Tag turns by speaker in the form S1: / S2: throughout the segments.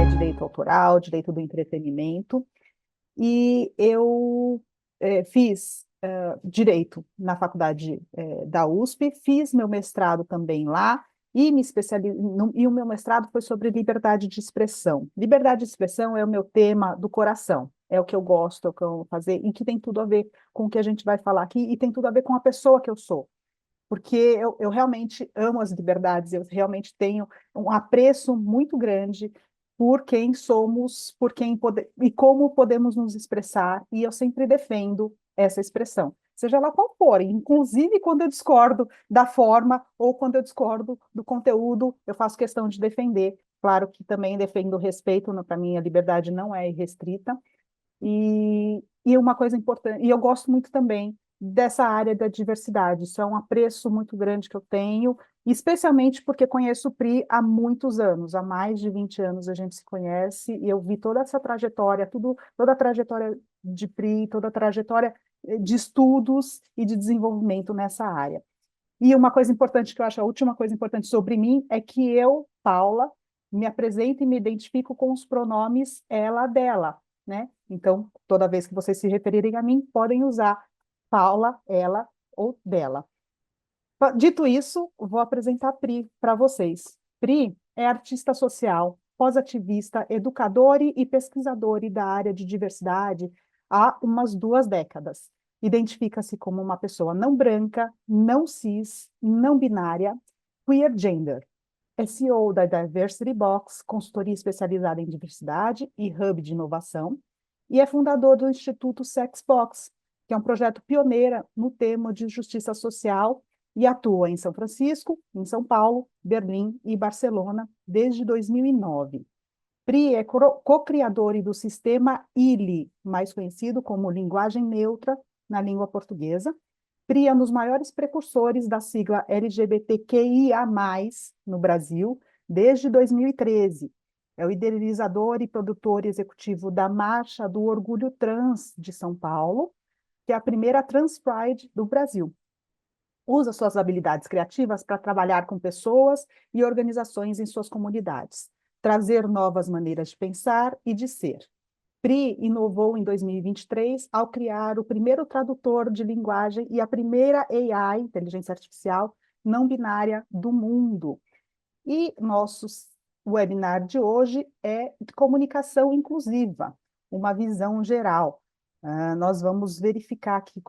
S1: Direito autoral, direito do entretenimento, e eu fiz direito na faculdade da USP, fiz meu mestrado também lá, e me especializei, e o meu mestrado foi sobre liberdade de expressão. Liberdade de expressão é o meu tema do coração, é o que eu gosto, é o que eu vou fazer, e que tem tudo a ver com o que a gente vai falar aqui, e tem tudo a ver com a pessoa que eu sou. Porque eu realmente amo as liberdades, eu realmente tenho um apreço muito grande por quem somos, e como podemos nos expressar, e eu sempre defendo essa expressão, seja lá qual for, inclusive quando eu discordo da forma ou quando eu discordo do conteúdo, eu faço questão de defender. Claro que também defendo o respeito, para mim a liberdade não é irrestrita, e uma coisa importante, e eu gosto muito também dessa área da diversidade, isso é um apreço muito grande que eu tenho, especialmente porque conheço o Pri há muitos anos, há mais de 20 anos a gente se conhece, e eu vi toda essa trajetória, toda a trajetória de Pri, toda a trajetória de estudos e de desenvolvimento nessa área. E uma coisa importante que eu acho, a última coisa importante sobre mim, é que eu, Paula, me apresento e me identifico com os pronomes ela, dela, né? Então, toda vez que vocês se referirem a mim, podem usar Paula, ela ou dela. Dito isso, vou apresentar a Pri para vocês. Pri é artista social, pós-ativista, educadora e pesquisadora da área de diversidade há umas 2 décadas. Identifica-se como uma pessoa não branca, não cis, não binária, queer gender. É CEO da Diversity Box, consultoria especializada em diversidade e hub de inovação, e é fundador do Instituto Sexbox, que é um projeto pioneiro no tema de justiça social e atua em São Francisco, em São Paulo, Berlim e Barcelona desde 2009. Pri é co-criador do sistema ILI, mais conhecido como Linguagem Neutra na língua portuguesa. Pri é um dos maiores precursores da sigla LGBTQIA+, no Brasil, desde 2013. É o idealizador e produtor executivo da Marcha do Orgulho Trans de São Paulo, que é a primeira Trans Pride do Brasil. Usa suas habilidades criativas para trabalhar com pessoas e organizações em suas comunidades, trazer novas maneiras de pensar e de ser. Pri inovou em 2023 ao criar o primeiro tradutor de linguagem e a primeira AI, inteligência artificial, não binária do mundo. E nosso webinar de hoje é comunicação inclusiva, uma visão geral. Nós vamos verificar que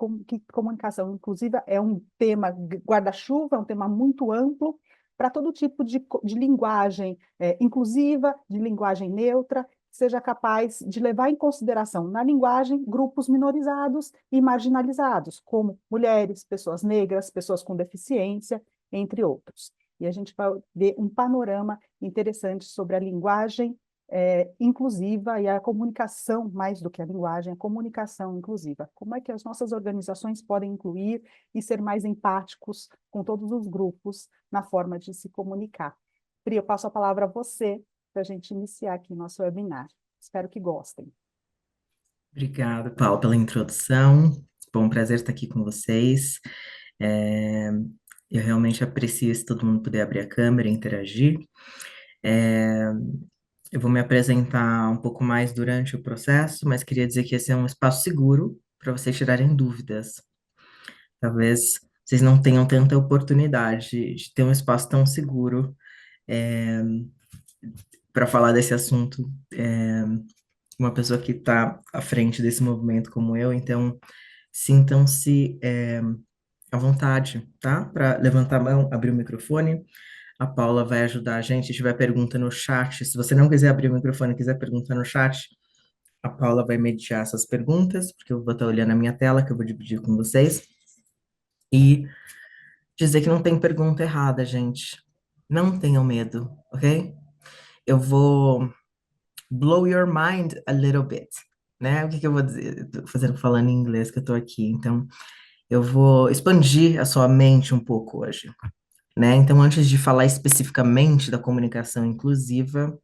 S1: comunicação inclusiva é um tema guarda-chuva, é um tema muito amplo para todo tipo de linguagem inclusiva, de linguagem neutra, seja capaz de levar em consideração na linguagem grupos minorizados e marginalizados, como mulheres, pessoas negras, pessoas com deficiência, entre outros. E a gente vai ver um panorama interessante sobre a linguagem inclusiva e a comunicação, mais do que a linguagem, a comunicação inclusiva. Como é que as nossas organizações podem incluir e ser mais empáticos com todos os grupos na forma de se comunicar. Pri, eu passo a palavra a você para a gente iniciar aqui nosso webinar. Espero que gostem.
S2: Obrigado, Paulo, pela introdução. Bom, um prazer estar aqui com vocês. É, eu realmente aprecio se todo mundo puder abrir a câmera e interagir. É, Eu vou me apresentar um pouco mais durante o processo, mas queria dizer que esse é um espaço seguro para vocês tirarem dúvidas. Talvez vocês não tenham tanta oportunidade de ter um espaço tão seguro para falar desse assunto. Uma pessoa que está à frente desse movimento como eu, então sintam-se à vontade, tá? Para levantar a mão, abrir o microfone. A Paula vai ajudar a gente. Se tiver pergunta no chat, se você não quiser abrir o microfone e quiser perguntar no chat, a Paula vai mediar essas perguntas, porque eu vou estar olhando a minha tela, que eu vou dividir com vocês. E dizer que não tem pergunta errada, gente. Não tenham medo, ok? Eu vou blow your mind a little bit, né? O que que eu vou dizer? Tô falando em inglês que eu tô aqui. Então, eu vou expandir a sua mente um pouco hoje, né? Então, antes de falar especificamente da comunicação inclusiva,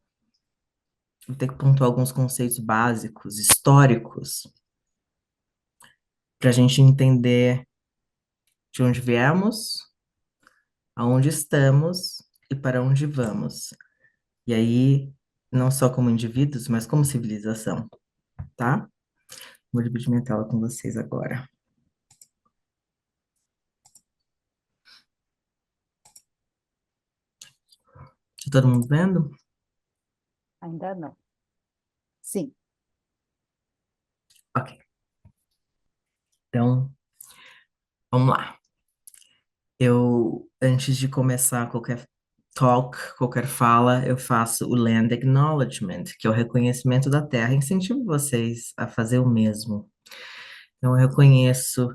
S2: vou ter que pontuar alguns conceitos básicos, históricos, para a gente entender de onde viemos, aonde estamos e para onde vamos. E aí, não só como indivíduos, mas como civilização, tá? Vou dividir minha tela com vocês agora. Tá todo mundo vendo?
S1: Ainda não. Sim,
S2: Ok. Então, vamos lá. Antes de começar qualquer talk, qualquer fala, eu faço o Land Acknowledgement, que é o reconhecimento da terra. Incentivo vocês a fazer o mesmo. Então, eu reconheço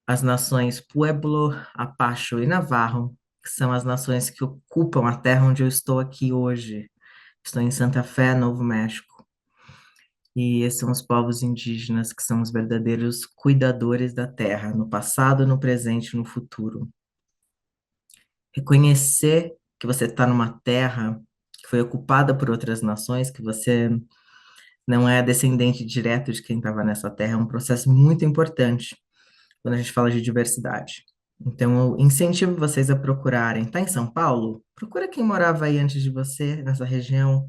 S2: as nações Pueblo, Apache e Navarro, que são as nações que ocupam a terra onde eu estou aqui hoje. Estou em Santa Fé, Novo México. E esses são os povos indígenas que são os verdadeiros cuidadores da terra, no passado, no presente e no futuro. Reconhecer que você está numa terra que foi ocupada por outras nações, que você não é descendente direto de quem estava nessa terra, é um processo muito importante quando a gente fala de diversidade. Então, eu incentivo vocês a procurarem. Está em São Paulo? Procura quem morava aí antes de você, nessa região,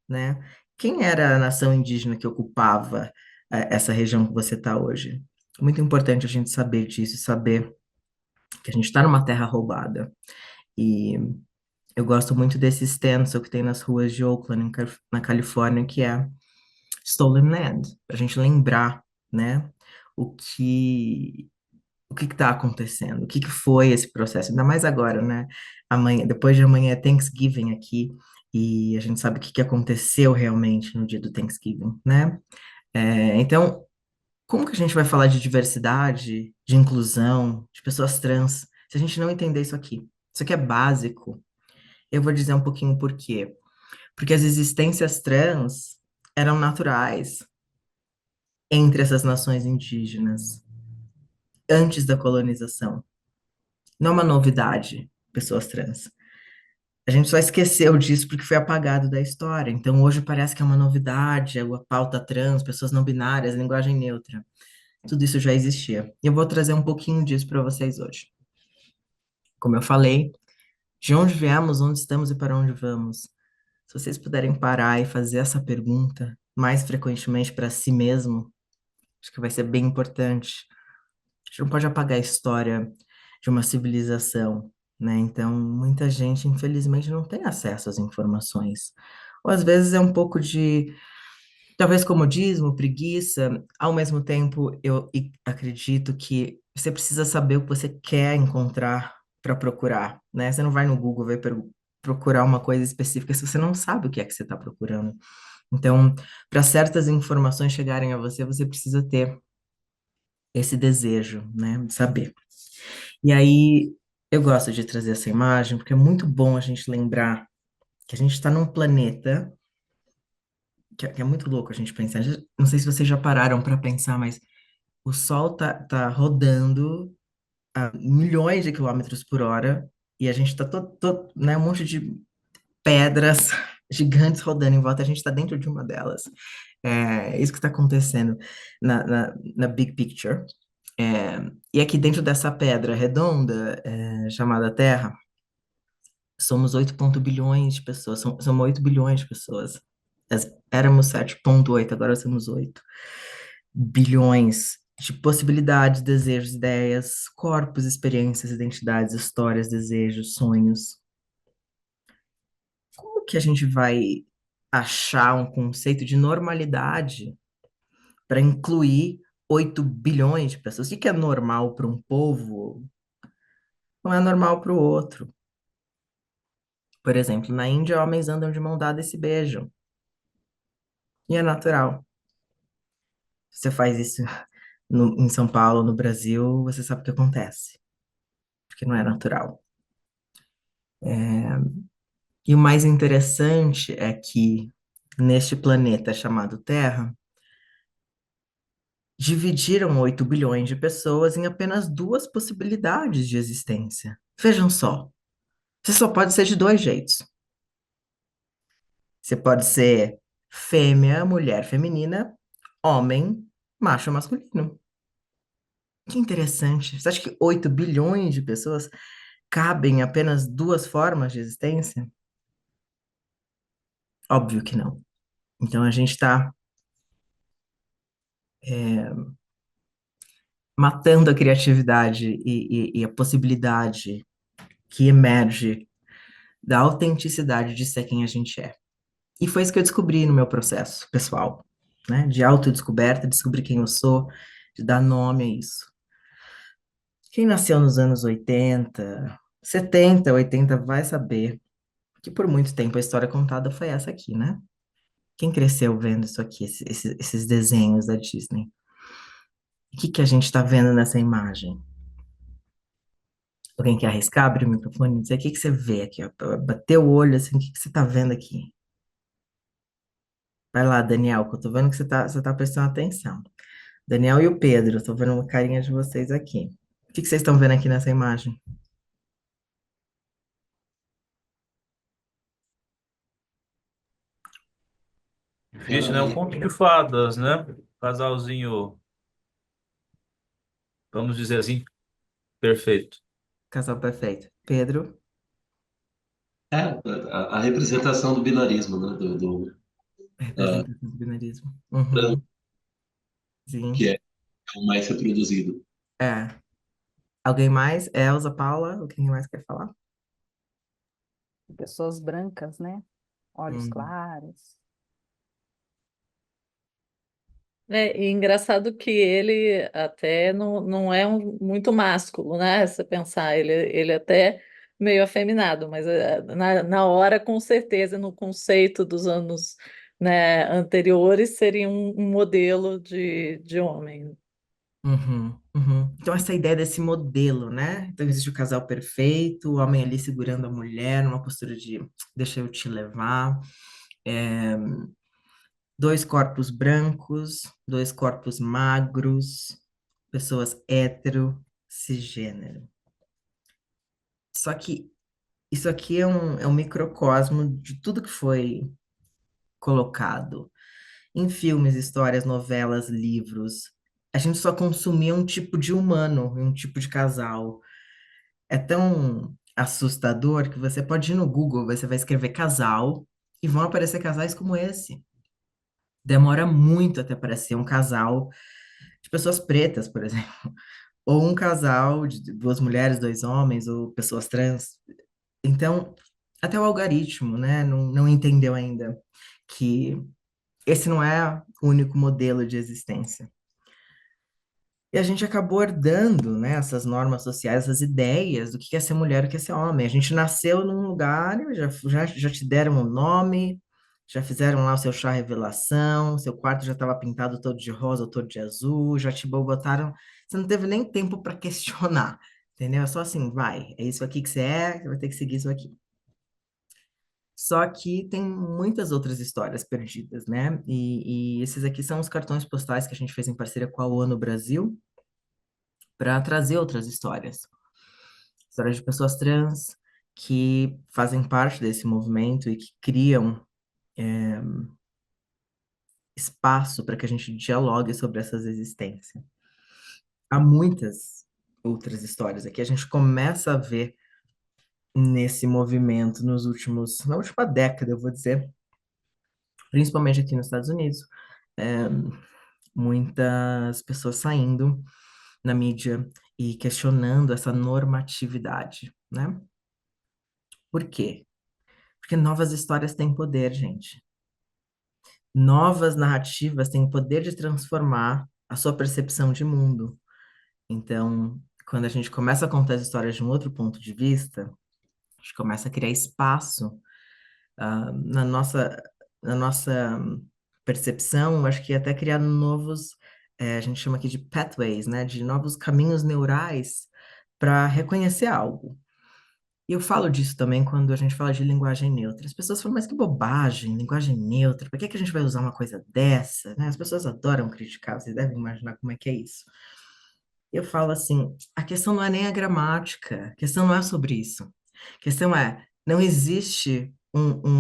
S2: né? Quem era a nação indígena que ocupava essa região que você está hoje? Muito importante a gente saber disso, saber que a gente está numa terra roubada. E eu gosto muito desse stencil que tem nas ruas de Oakland, na Califórnia, que é Stolen Land, para a gente lembrar, né, o que o que está acontecendo, o que que foi esse processo, ainda mais agora, né? Amanhã, depois de amanhã é Thanksgiving aqui, e a gente sabe o que que aconteceu realmente no dia do Thanksgiving, né? Então, como que a gente vai falar de diversidade, de inclusão, de pessoas trans, se a gente não entender isso aqui? Isso aqui é básico. Eu vou dizer um pouquinho por quê. Porque as existências trans eram naturais entre essas nações indígenas, antes da colonização. Não é uma novidade, pessoas trans. A gente só esqueceu disso porque foi apagado da história. Então, hoje parece que é uma novidade, a pauta trans, pessoas não binárias, linguagem neutra. Tudo isso já existia. E eu vou trazer um pouquinho disso para vocês hoje. Como eu falei, de onde viemos, onde estamos e para onde vamos. Se vocês puderem parar e fazer essa pergunta mais frequentemente para si mesmo, acho que vai ser bem importante. A gente não pode apagar a história de uma civilização, né? Então, muita gente, infelizmente, não tem acesso às informações. Ou às vezes é um pouco de, talvez, comodismo, preguiça. Ao mesmo tempo, acredito que você precisa saber o que você quer encontrar para procurar, né? Você não vai no Google ver procurar uma coisa específica se você não sabe o que é que você está procurando. Então, para certas informações chegarem a você, você precisa ter esse desejo, né, de saber. E aí, eu gosto de trazer essa imagem porque é muito bom a gente lembrar que a gente está num planeta que é muito louco a gente pensar. Não sei se vocês já pararam para pensar, mas o Sol tá rodando a milhões de quilômetros por hora e a gente tá né, um monte de pedras gigantes rodando em volta, a gente está dentro de uma delas. É isso que está acontecendo na big picture. E aqui dentro dessa pedra redonda, chamada Terra, Somos 8 bilhões de pessoas, somos 8 bilhões de pessoas. Éramos 7,8, agora somos 8 bilhões de possibilidades, desejos, ideias, corpos, experiências, identidades, histórias, desejos, sonhos. Como que a gente vai achar um conceito de normalidade para incluir 8 bilhões de pessoas? O que que é normal para um povo não é normal para o outro. Por exemplo, na Índia, homens andam de mão dada e se beijam. E é natural. Se você faz isso em São Paulo, no Brasil, você sabe o que acontece, porque não é natural. E o mais interessante é que neste planeta chamado Terra, dividiram 8 bilhões de pessoas em apenas duas possibilidades de existência. Vejam só, você só pode ser de dois jeitos. Você pode ser fêmea, mulher feminina, homem, macho masculino. Que interessante. Você acha que 8 bilhões de pessoas cabem em apenas duas formas de existência? Óbvio que não. Então a gente está matando a criatividade e a possibilidade que emerge da autenticidade de ser quem a gente é. E foi isso que eu descobri no meu processo pessoal, né? De autodescoberta, descobrir quem eu sou, de dar nome a isso. Quem nasceu nos anos 80, 70, 80 vai saber que por muito tempo a história contada foi essa aqui, né? Quem cresceu vendo isso aqui, esses desenhos da Disney? O que que a gente está vendo nessa imagem? Alguém quer arriscar, abrir o microfone e dizer o que que você vê aqui? Ó? Bater o olho assim, o que que você está vendo aqui? Vai lá, Daniel, que eu tô vendo que você tá prestando atenção. Daniel e o Pedro, eu tô vendo uma carinha de vocês aqui. O que que vocês estão vendo aqui nessa imagem?
S3: Difícil, né? Um conto de fadas, né? Casalzinho, vamos dizer assim, perfeito.
S2: Casal perfeito. Pedro,
S4: É, a representação do binarismo, né? Ah,
S2: representação do binarismo.
S4: branco,
S2: Uhum,
S4: que
S2: sim.
S4: é o mais reproduzido.
S2: É. Alguém mais? Elza, Paula, alguém mais quer falar?
S1: Pessoas brancas, né? Olhos
S2: Hum,
S1: claros.
S5: É, e engraçado que ele até não é muito másculo, né? Se você pensar, ele é até meio afeminado, mas na hora, com certeza, no conceito dos anos, né, anteriores, seria um modelo de homem.
S2: uhum, uhum. Então, essa ideia desse modelo, né? Então, existe o casal perfeito, o homem ali segurando a mulher, numa postura de deixa eu te levar. É, dois corpos brancos, dois corpos magros, pessoas hétero, cisgênero. Só que isso aqui é um microcosmo de tudo que foi colocado em filmes, histórias, novelas, livros. A gente só consumia um tipo de humano, um tipo de casal. É tão assustador que você pode ir no Google, você vai escrever casal e vão aparecer casais como esse. Demora muito até aparecer um casal de pessoas pretas, por exemplo, ou um casal de duas mulheres, dois homens, ou pessoas trans. Então, até o algoritmo, né, não entendeu ainda que esse não é o único modelo de existência. E a gente acabou herdando, né, essas normas sociais, essas ideias do que é ser mulher e o que é ser homem. A gente nasceu num lugar, já te deram um nome, já fizeram lá o seu chá revelação, seu quarto já estava pintado todo de rosa ou todo de azul, já te botaram. Você não teve nem tempo para questionar, entendeu? É só assim, vai, é isso aqui que você vai ter que seguir isso aqui. Só que tem muitas outras histórias perdidas, né? E esses aqui são os cartões postais que a gente fez em parceria com a ONU Brasil para trazer outras histórias. Histórias de pessoas trans que fazem parte desse movimento e que criam espaço para que a gente dialogue sobre essas existências. Há muitas outras histórias aqui. A gente começa a ver nesse movimento na última década, eu vou dizer, principalmente aqui nos Estados Unidos. É, muitas pessoas saindo na mídia e questionando essa normatividade, né? Por quê? Porque novas histórias têm poder, gente. Novas narrativas têm o poder de transformar a sua percepção de mundo. Então, quando a gente começa a contar as histórias de um outro ponto de vista, a gente começa a criar espaço na nossa percepção, acho que até criar novos, a gente chama aqui de pathways, né, de novos caminhos neurais para reconhecer algo. E eu falo disso também quando a gente fala de linguagem neutra. As pessoas falam, mas que bobagem, linguagem neutra, por que que a gente vai usar uma coisa dessa, né? As pessoas adoram criticar, vocês devem imaginar como é que é isso. Eu falo assim, a questão não é nem a gramática, a questão não é sobre isso. A questão é, não existe um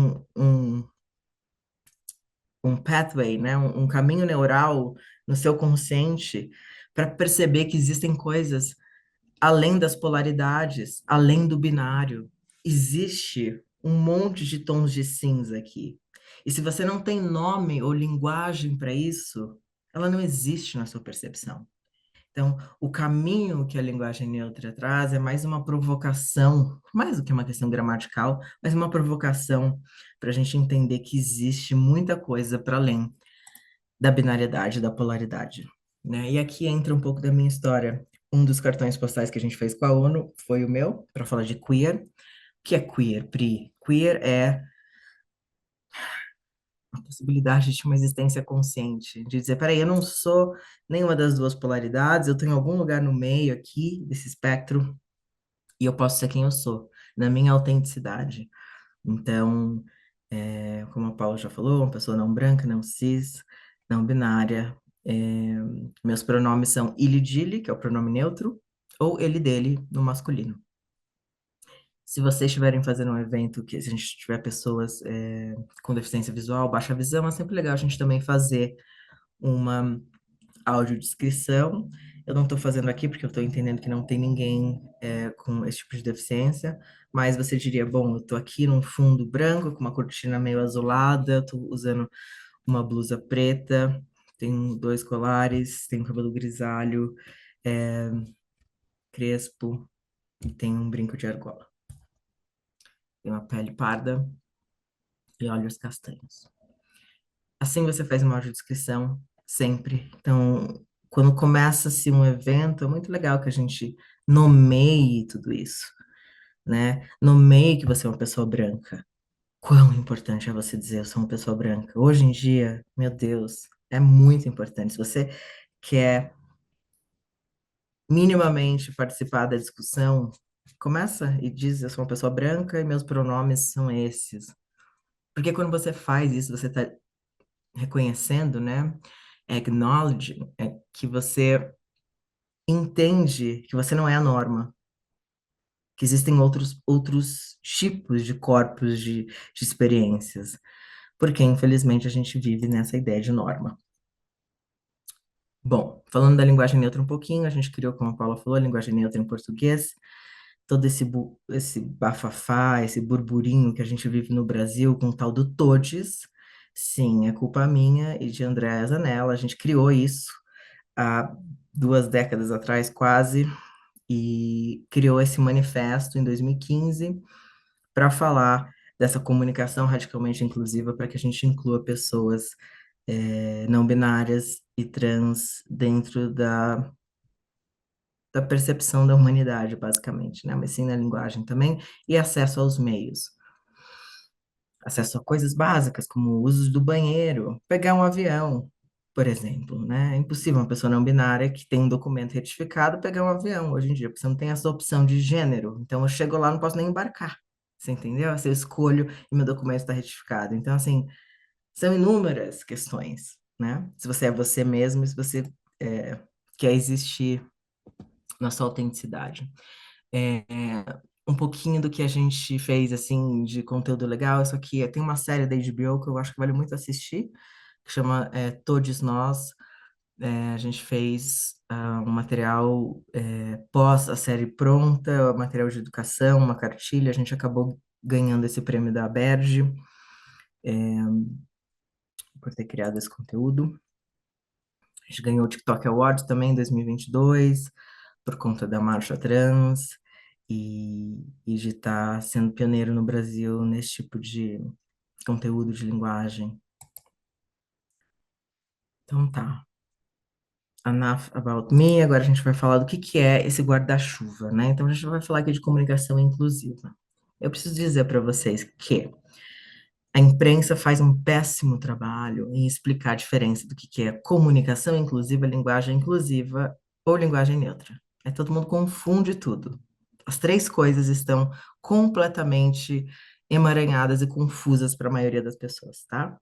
S2: pathway, né? Um caminho neural no seu consciente para perceber que existem coisas além das polaridades, além do binário. Existe um monte de tons de cinza aqui. E se você não tem nome ou linguagem para isso, ela não existe na sua percepção. Então, o caminho que a linguagem neutra traz é mais uma provocação, mais do que uma questão gramatical, mas uma provocação para a gente entender que existe muita coisa para além da binariedade, da polaridade, né? E aqui entra um pouco da minha história. Um dos cartões postais que a gente fez com a ONU foi o meu, para falar de queer. O que é queer, Pri? Queer é a possibilidade de uma existência consciente, de dizer, peraí, eu não sou nenhuma das duas polaridades, eu estou em algum lugar no meio aqui desse espectro e eu posso ser quem eu sou, na minha autenticidade. Então, como a Paula já falou, uma pessoa não branca, não cis, não binária. É, meus pronomes são ele, dele, que é o pronome neutro, ou ele, dele, no masculino. Se vocês estiverem fazendo um evento que se a gente tiver pessoas com deficiência visual, baixa visão, é sempre legal a gente também fazer uma audiodescrição. Eu não estou fazendo aqui porque eu estou entendendo que não tem ninguém com esse tipo de deficiência, mas você diria, bom, eu estou aqui num fundo branco com uma cortina meio azulada, estou usando uma blusa preta, tenho dois colares, tenho cabelo grisalho, é, crespo e tenho um brinco de argola. Tenho uma pele parda e olhos castanhos. Assim você faz uma audiodescrição sempre. Então, quando começa-se um evento, é muito legal que a gente nomeie tudo isso, né? Nomeie que você é uma pessoa branca. Quão importante é você dizer eu sou uma pessoa branca? Hoje em dia, meu Deus, é muito importante. Se você quer minimamente participar da discussão, começa e diz eu sou uma pessoa branca e meus pronomes são esses. Porque quando você faz isso, você está reconhecendo, né? Acknowledging, que você entende que você não é a norma, que existem outros tipos de corpos de experiências, porque infelizmente a gente vive nessa ideia de norma. Bom, falando da linguagem neutra um pouquinho, a gente criou, como a Paula falou, a linguagem neutra em português, todo esse bafafá, esse burburinho que a gente vive no Brasil com o tal do todes, sim, é culpa minha e de Andréa Zanella, a gente criou isso há 2 décadas atrás, quase, e criou esse manifesto em 2015 para falar dessa comunicação radicalmente inclusiva para que a gente inclua pessoas não binárias e trans dentro da percepção da humanidade, basicamente, né? Mas sim na linguagem também, e acesso aos meios. Acesso a coisas básicas, como o uso do banheiro, pegar um avião, por exemplo, né? É impossível uma pessoa não binária que tem um documento retificado pegar um avião hoje em dia, porque você não tem essa opção de gênero. Então, eu chego lá, não posso nem embarcar. Você entendeu? Se eu escolho e meu documento está retificado. Então, assim, são inúmeras questões, né? Se você é você mesmo, se você quer existir na sua autenticidade. Um pouquinho do que a gente fez, assim, de conteúdo legal, isso aqui, tem uma série da HBO que eu acho que vale muito assistir, que chama Todos Nós, A gente fez um material pós a série pronta, material de educação, uma cartilha. A gente acabou ganhando esse prêmio da Aberj, por ter criado esse conteúdo. A gente ganhou o TikTok Awards também em 2022, por conta da Marcha Trans, e de estar sendo pioneiro no Brasil nesse tipo de conteúdo de linguagem. Então tá. Enough about me. Agora a gente vai falar do que é esse guarda-chuva, né? Então a gente vai falar aqui de comunicação inclusiva. Eu preciso dizer para vocês que a imprensa faz um péssimo trabalho em explicar a diferença do que é comunicação inclusiva, linguagem inclusiva ou linguagem neutra. Todo mundo confunde tudo. As três coisas estão completamente emaranhadas e confusas para a maioria das pessoas, tá?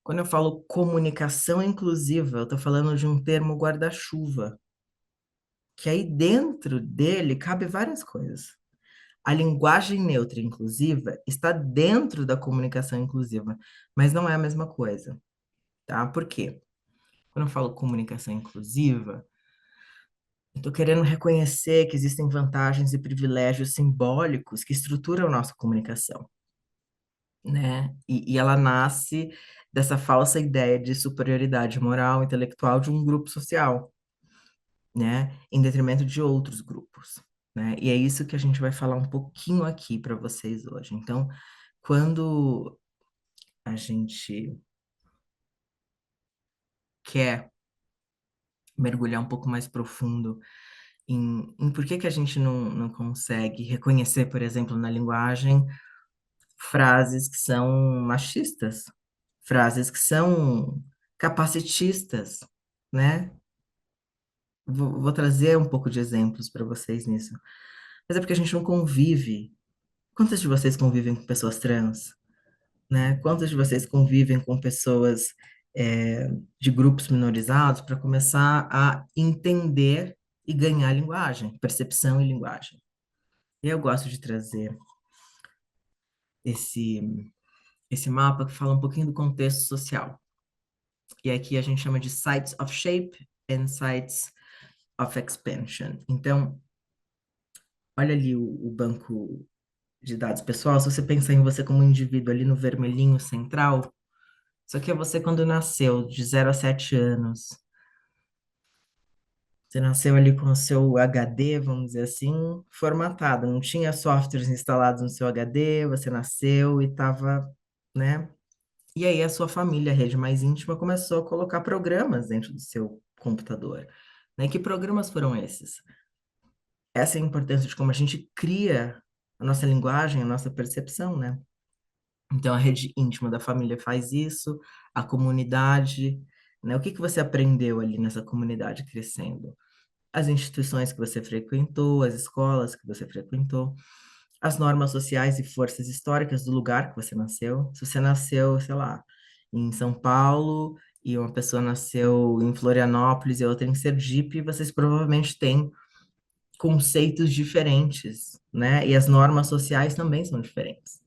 S2: Quando eu falo comunicação inclusiva, eu estou falando de um termo guarda-chuva, que aí dentro dele cabe várias coisas. A linguagem neutra e inclusiva está dentro da comunicação inclusiva, mas não é a mesma coisa, tá? Por quê? Quando eu falo comunicação inclusiva, eu estou querendo reconhecer que existem vantagens e privilégios simbólicos que estruturam a nossa comunicação, né? E ela nasce dessa falsa ideia de superioridade moral e intelectual de um grupo social, né? Em detrimento de outros grupos, né? E é isso que a gente vai falar um pouquinho aqui para vocês hoje. Então, quando a gente quer mergulhar um pouco mais profundo em por que que a gente não consegue reconhecer, por exemplo, na linguagem, frases que são machistas, frases que são capacitistas, né? Vou trazer um pouco de exemplos para vocês nisso. Mas é porque a gente não convive. Quantos de vocês convivem com pessoas trans, né? Quantos de vocês convivem com pessoas de grupos minorizados para começar a entender e ganhar linguagem, percepção e linguagem? E eu gosto de trazer esse, esse mapa que fala um pouquinho do contexto social. E aqui a gente chama de sites of shape and sites of expansion. Então, olha ali o banco de dados pessoal. Se você pensar em você como um indivíduo ali no vermelhinho central, isso aqui é você quando nasceu, de 0 a 7 anos. Você nasceu ali com o seu HD, vamos dizer assim, formatado. Não tinha softwares instalados no seu HD, você nasceu e estava, né? E aí a sua família, a rede mais íntima, começou a colocar programas dentro do seu computador. Né? Que programas foram esses? Essa é a importância de como a gente cria a nossa linguagem, a nossa percepção, né? Então, a rede íntima da família faz isso, a comunidade, né? O que que você aprendeu ali nessa comunidade crescendo? As instituições que você frequentou, as escolas que você frequentou, as normas sociais e forças históricas do lugar que você nasceu. Se você nasceu, sei lá, em São Paulo e uma pessoa nasceu em Florianópolis e outra em Sergipe, vocês provavelmente têm conceitos diferentes, né? E as normas sociais também são diferentes.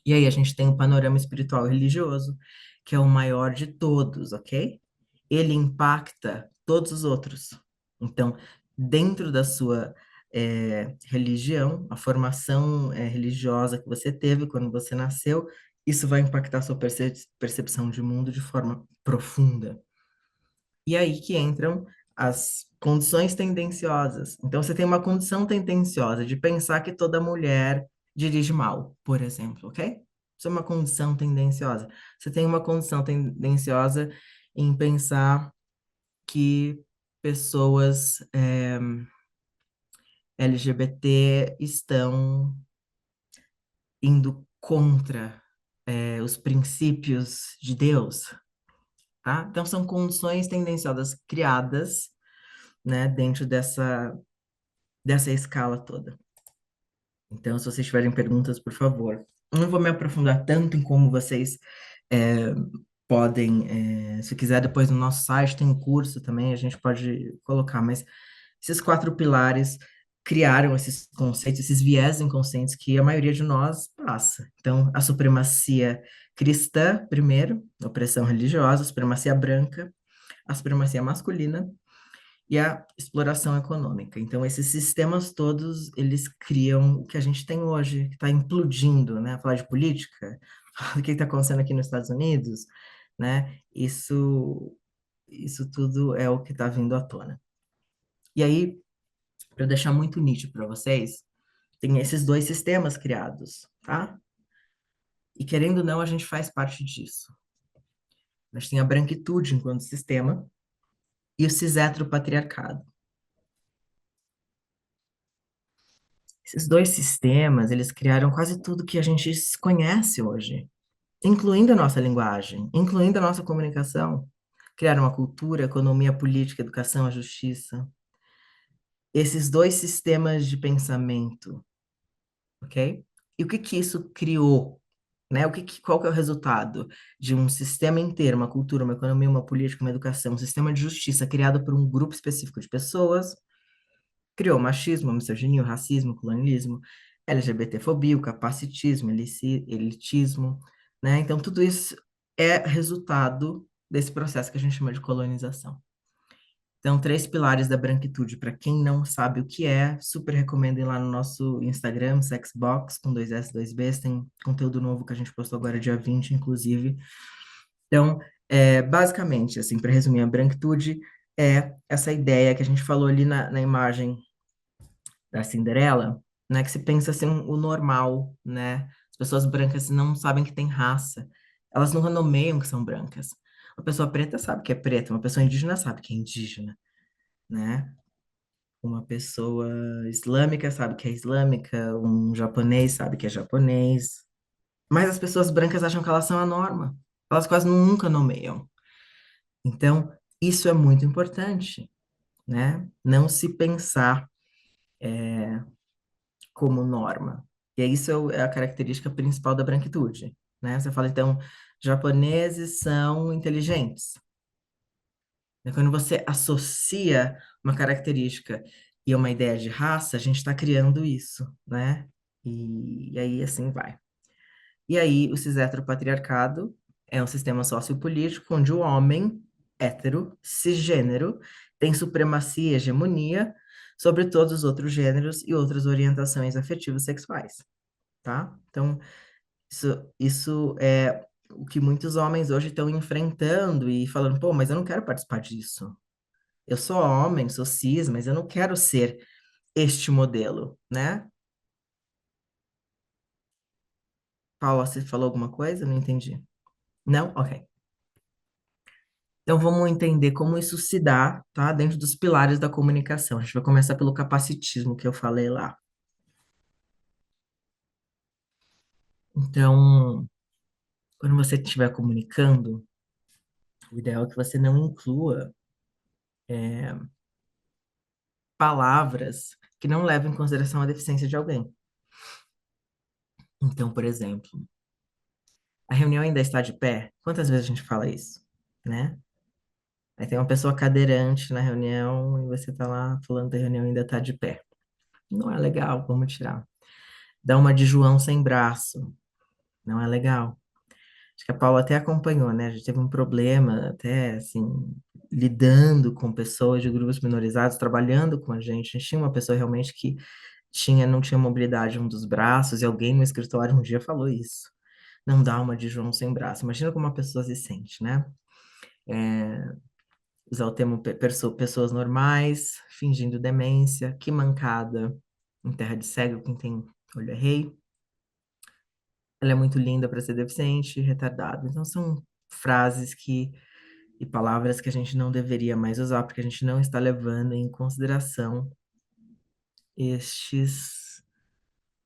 S2: E aí a gente tem o panorama espiritual e religioso, que é o maior de todos, ok? Ele impacta todos os outros. Então, dentro da sua religião, a formação religiosa que você teve quando você nasceu, isso vai impactar a sua percepção de mundo de forma profunda. E aí que entram as condições tendenciosas. Então, você tem uma condição tendenciosa de pensar que toda mulher dirige mal, por exemplo, ok? Isso é uma condição tendenciosa. Você tem uma condição tendenciosa em pensar que pessoas LGBT estão indo contra os princípios de Deus, tá? Então, são condições tendenciosas criadas, né, dentro dessa escala toda. Então, se vocês tiverem perguntas, por favor. Eu não vou me aprofundar tanto em como vocês é, podem, se quiser, depois no nosso site tem um curso também, a gente pode colocar, mas esses 4 pilares criaram esses conceitos, esses viés inconscientes que a maioria de nós passa. Então, a supremacia cristã, primeiro, a opressão religiosa, a supremacia branca, a supremacia masculina e a exploração econômica. Então, esses sistemas todos, eles criam o que a gente tem hoje, que está implodindo, né? Falar de política, falar do que está acontecendo aqui nos Estados Unidos, né? Isso tudo é o que está vindo à tona. E aí, para deixar muito nítido para vocês, tem esses dois sistemas criados, tá? E querendo ou não, a gente faz parte disso. A gente tem a branquitude enquanto sistema e o cis-heteropatriarcado. Esses dois sistemas, eles criaram quase tudo que a gente conhece hoje, incluindo a nossa linguagem, incluindo a nossa comunicação. Criaram a cultura, a economia, a política, a educação, a justiça. Esses dois sistemas de pensamento, ok? E o que que isso criou? Né? Qual que é o resultado de um sistema inteiro, uma cultura, uma economia, uma política, uma educação, um sistema de justiça criado por um grupo específico de pessoas, criou machismo, misoginia, o racismo, o colonialismo, LGBTfobia, o capacitismo, elitismo, né? Então, tudo isso é resultado desse processo que a gente chama de colonização. Então, três pilares da branquitude, para quem não sabe o que é, super recomendo ir lá no nosso Instagram, Sexbox, com 2S2Bs, tem conteúdo novo que a gente postou agora dia 20, inclusive. Então, basicamente, assim, para resumir, a branquitude é essa ideia que a gente falou ali na imagem da Cinderela, né, que se pensa assim, o normal, né? As pessoas brancas não sabem que tem raça, elas não nomeiam que são brancas. Uma pessoa preta sabe que é preta, uma pessoa indígena sabe que é indígena, né? Uma pessoa islâmica sabe que é islâmica, um japonês sabe que é japonês. Mas as pessoas brancas acham que elas são a norma. Elas quase nunca nomeiam. Então, isso é muito importante, né? Não se pensar como norma. E isso é a característica principal da branquitude, né? Você fala, então, japoneses são inteligentes. E quando você associa uma característica e uma ideia de raça, a gente está criando isso, né? E aí assim vai. E aí o cis-heteropatriarcado é um sistema sociopolítico onde o homem hétero, cisgênero, tem supremacia e hegemonia sobre todos os outros gêneros e outras orientações afetivas sexuais, tá? Então, isso é o que muitos homens hoje estão enfrentando e falando, pô, mas eu não quero participar disso. Eu sou homem, sou cis, mas eu não quero ser este modelo, né? Paula, você falou alguma coisa? Não entendi. Não? Ok. Então vamos entender como isso se dá, tá? Dentro dos pilares da comunicação. A gente vai começar pelo capacitismo que eu falei lá. Então, quando você estiver comunicando, o ideal é que você não inclua palavras que não levam em consideração a deficiência de alguém. Então, por exemplo, a reunião ainda está de pé? Quantas vezes a gente fala isso, né? Aí tem uma pessoa cadeirante na reunião e você tá lá falando que a reunião ainda tá de pé. Não é legal, vamos tirar. Dá uma de João sem braço. Não é legal. Acho que a Paula até acompanhou, né? A gente teve um problema, até assim, lidando com pessoas de grupos minorizados, trabalhando com a gente. A gente tinha uma pessoa realmente que não tinha mobilidade em um dos braços, e alguém no escritório um dia falou isso. Não dá uma de João sem braço. Imagina como uma pessoa se sente, né? Usar o termo pessoas normais, fingindo demência, que mancada, em terra de cego, quem tem olho é rei. Ela é muito linda para ser deficiente, retardado. Então são frases e palavras que a gente não deveria mais usar, porque a gente não está levando em consideração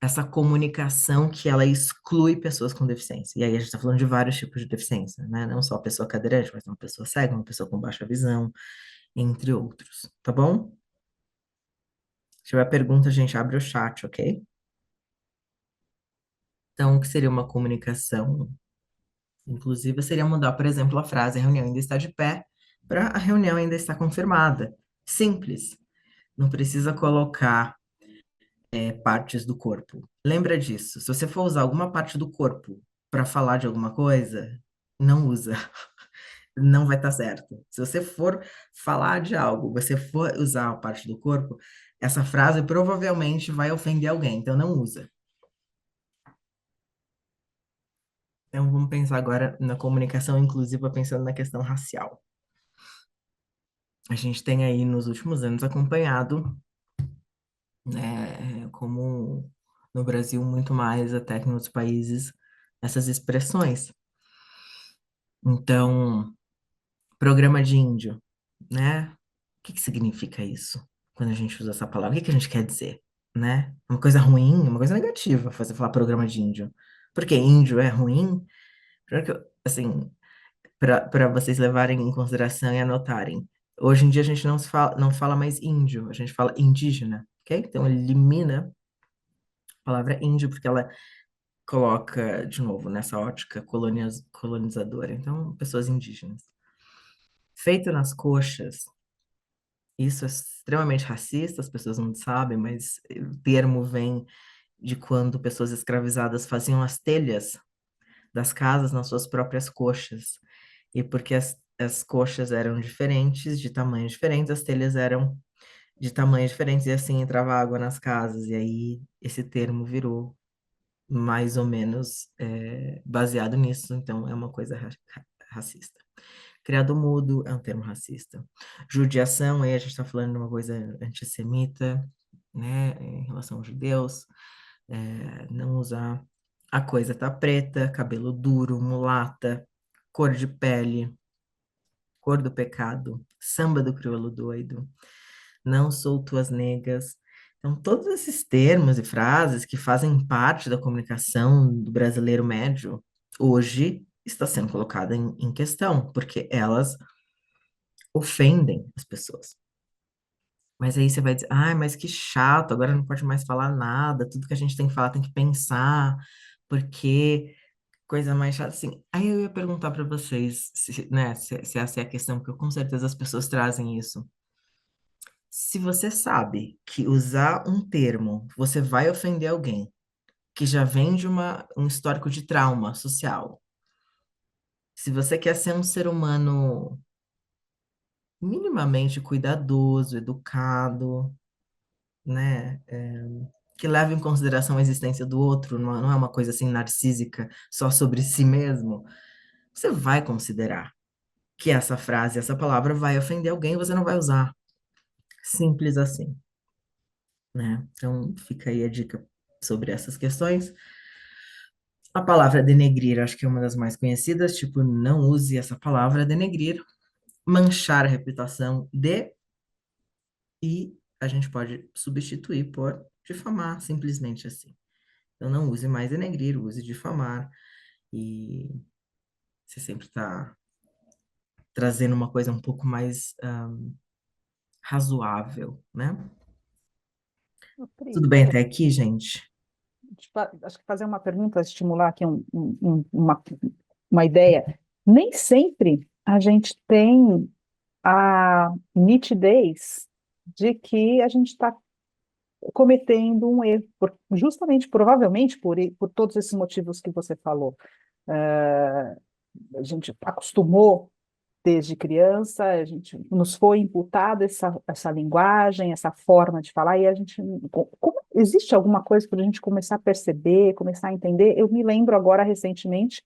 S2: essa comunicação que ela exclui pessoas com deficiência. E aí a gente está falando de vários tipos de deficiência, né? Não só a pessoa cadeirante, mas uma pessoa cega, uma pessoa com baixa visão, entre outros, tá bom? Se tiver pergunta, a gente abre o chat, ok? Então, o que seria uma comunicação inclusiva seria mudar, por exemplo, a frase a reunião ainda está de pé para a reunião ainda está confirmada. Simples. Não precisa colocar partes do corpo. Lembra disso. Se você for usar alguma parte do corpo para falar de alguma coisa, não usa. não vai estar certo. Se você for falar de algo, você for usar a parte do corpo, essa frase provavelmente vai ofender alguém, então não usa. Então vamos pensar agora na comunicação inclusiva, pensando na questão racial. A gente tem aí nos últimos anos acompanhado, né, como no Brasil muito mais até que em outros países, essas expressões. Então, programa de índio, né? O que que significa isso quando a gente usa essa palavra? O que que a gente quer dizer, né? Uma coisa ruim, uma coisa negativa, você falar programa de índio. Porque índio é ruim? Primeiro que, assim, para vocês levarem em consideração e anotarem. Hoje em dia a gente não fala mais índio, a gente fala indígena, ok? Então elimina a palavra índio porque ela coloca, de novo, nessa ótica colonizadora. Então, pessoas indígenas. Feito nas coxas, isso é extremamente racista, as pessoas não sabem, mas o termo vem de quando pessoas escravizadas faziam as telhas das casas nas suas próprias coxas. E porque as coxas eram diferentes, de tamanhos diferentes, as telhas eram de tamanhos diferentes, e assim entrava água nas casas. E aí esse termo virou mais ou menos baseado nisso, então é uma coisa racista. Criado mudo é um termo racista. Judiação, aí a gente está falando de uma coisa antissemita, né, em relação aos judeus. Não usar a coisa tá preta, cabelo duro, mulata, cor de pele, cor do pecado, samba do crioulo doido, não sou tuas negas. Então, todos esses termos e frases que fazem parte da comunicação do brasileiro médio, hoje está sendo colocada em questão, porque elas ofendem as pessoas. Mas aí você vai dizer, ai, mas que chato, agora não pode mais falar nada, tudo que a gente tem que falar tem que pensar, porque coisa mais chata, assim. Aí eu ia perguntar para vocês, né, se essa é a questão, porque com certeza as pessoas trazem isso. Se você sabe que usar um termo, você vai ofender alguém que já vem de um histórico de trauma social. Se você quer ser um ser humano minimamente cuidadoso, educado, né, que leva em consideração a existência do outro, não é uma coisa assim narcísica só sobre si mesmo, você vai considerar que essa frase, essa palavra vai ofender alguém e você não vai usar. Simples assim, né? Então fica aí a dica sobre essas questões. A palavra denegrir, acho que é uma das mais conhecidas, tipo, não use essa palavra denegrir, manchar a reputação de, e a gente pode substituir por difamar, simplesmente assim. Então não use mais denegrir, use difamar, e você sempre está trazendo uma coisa um pouco mais razoável, né?
S1: Pri,
S2: Tudo bem até aqui, gente?
S1: acho que fazer uma pergunta, estimular aqui uma ideia. Nem sempre a gente tem a nitidez de que a gente está cometendo um erro, justamente, provavelmente, por todos esses motivos que você falou. A gente acostumou desde criança, a gente nos foi imputada essa linguagem, essa forma de falar, e a gente existe alguma coisa para a gente começar a perceber, começar a entender? Eu me lembro agora recentemente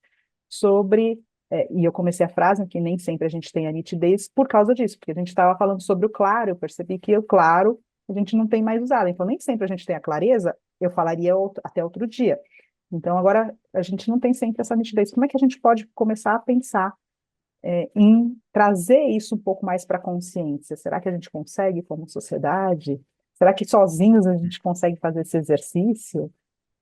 S1: sobre, e eu comecei a frase que nem sempre a gente tem a nitidez por causa disso, porque a gente estava falando sobre o claro, eu percebi que o claro a gente não tem mais usado, então nem sempre a gente tem a clareza, eu falaria até outro dia. Então agora a gente não tem sempre essa nitidez. Como é que a gente pode começar a pensar em trazer isso um pouco mais para a consciência? Será que a gente consegue como sociedade? Será que sozinhos a gente consegue fazer esse exercício?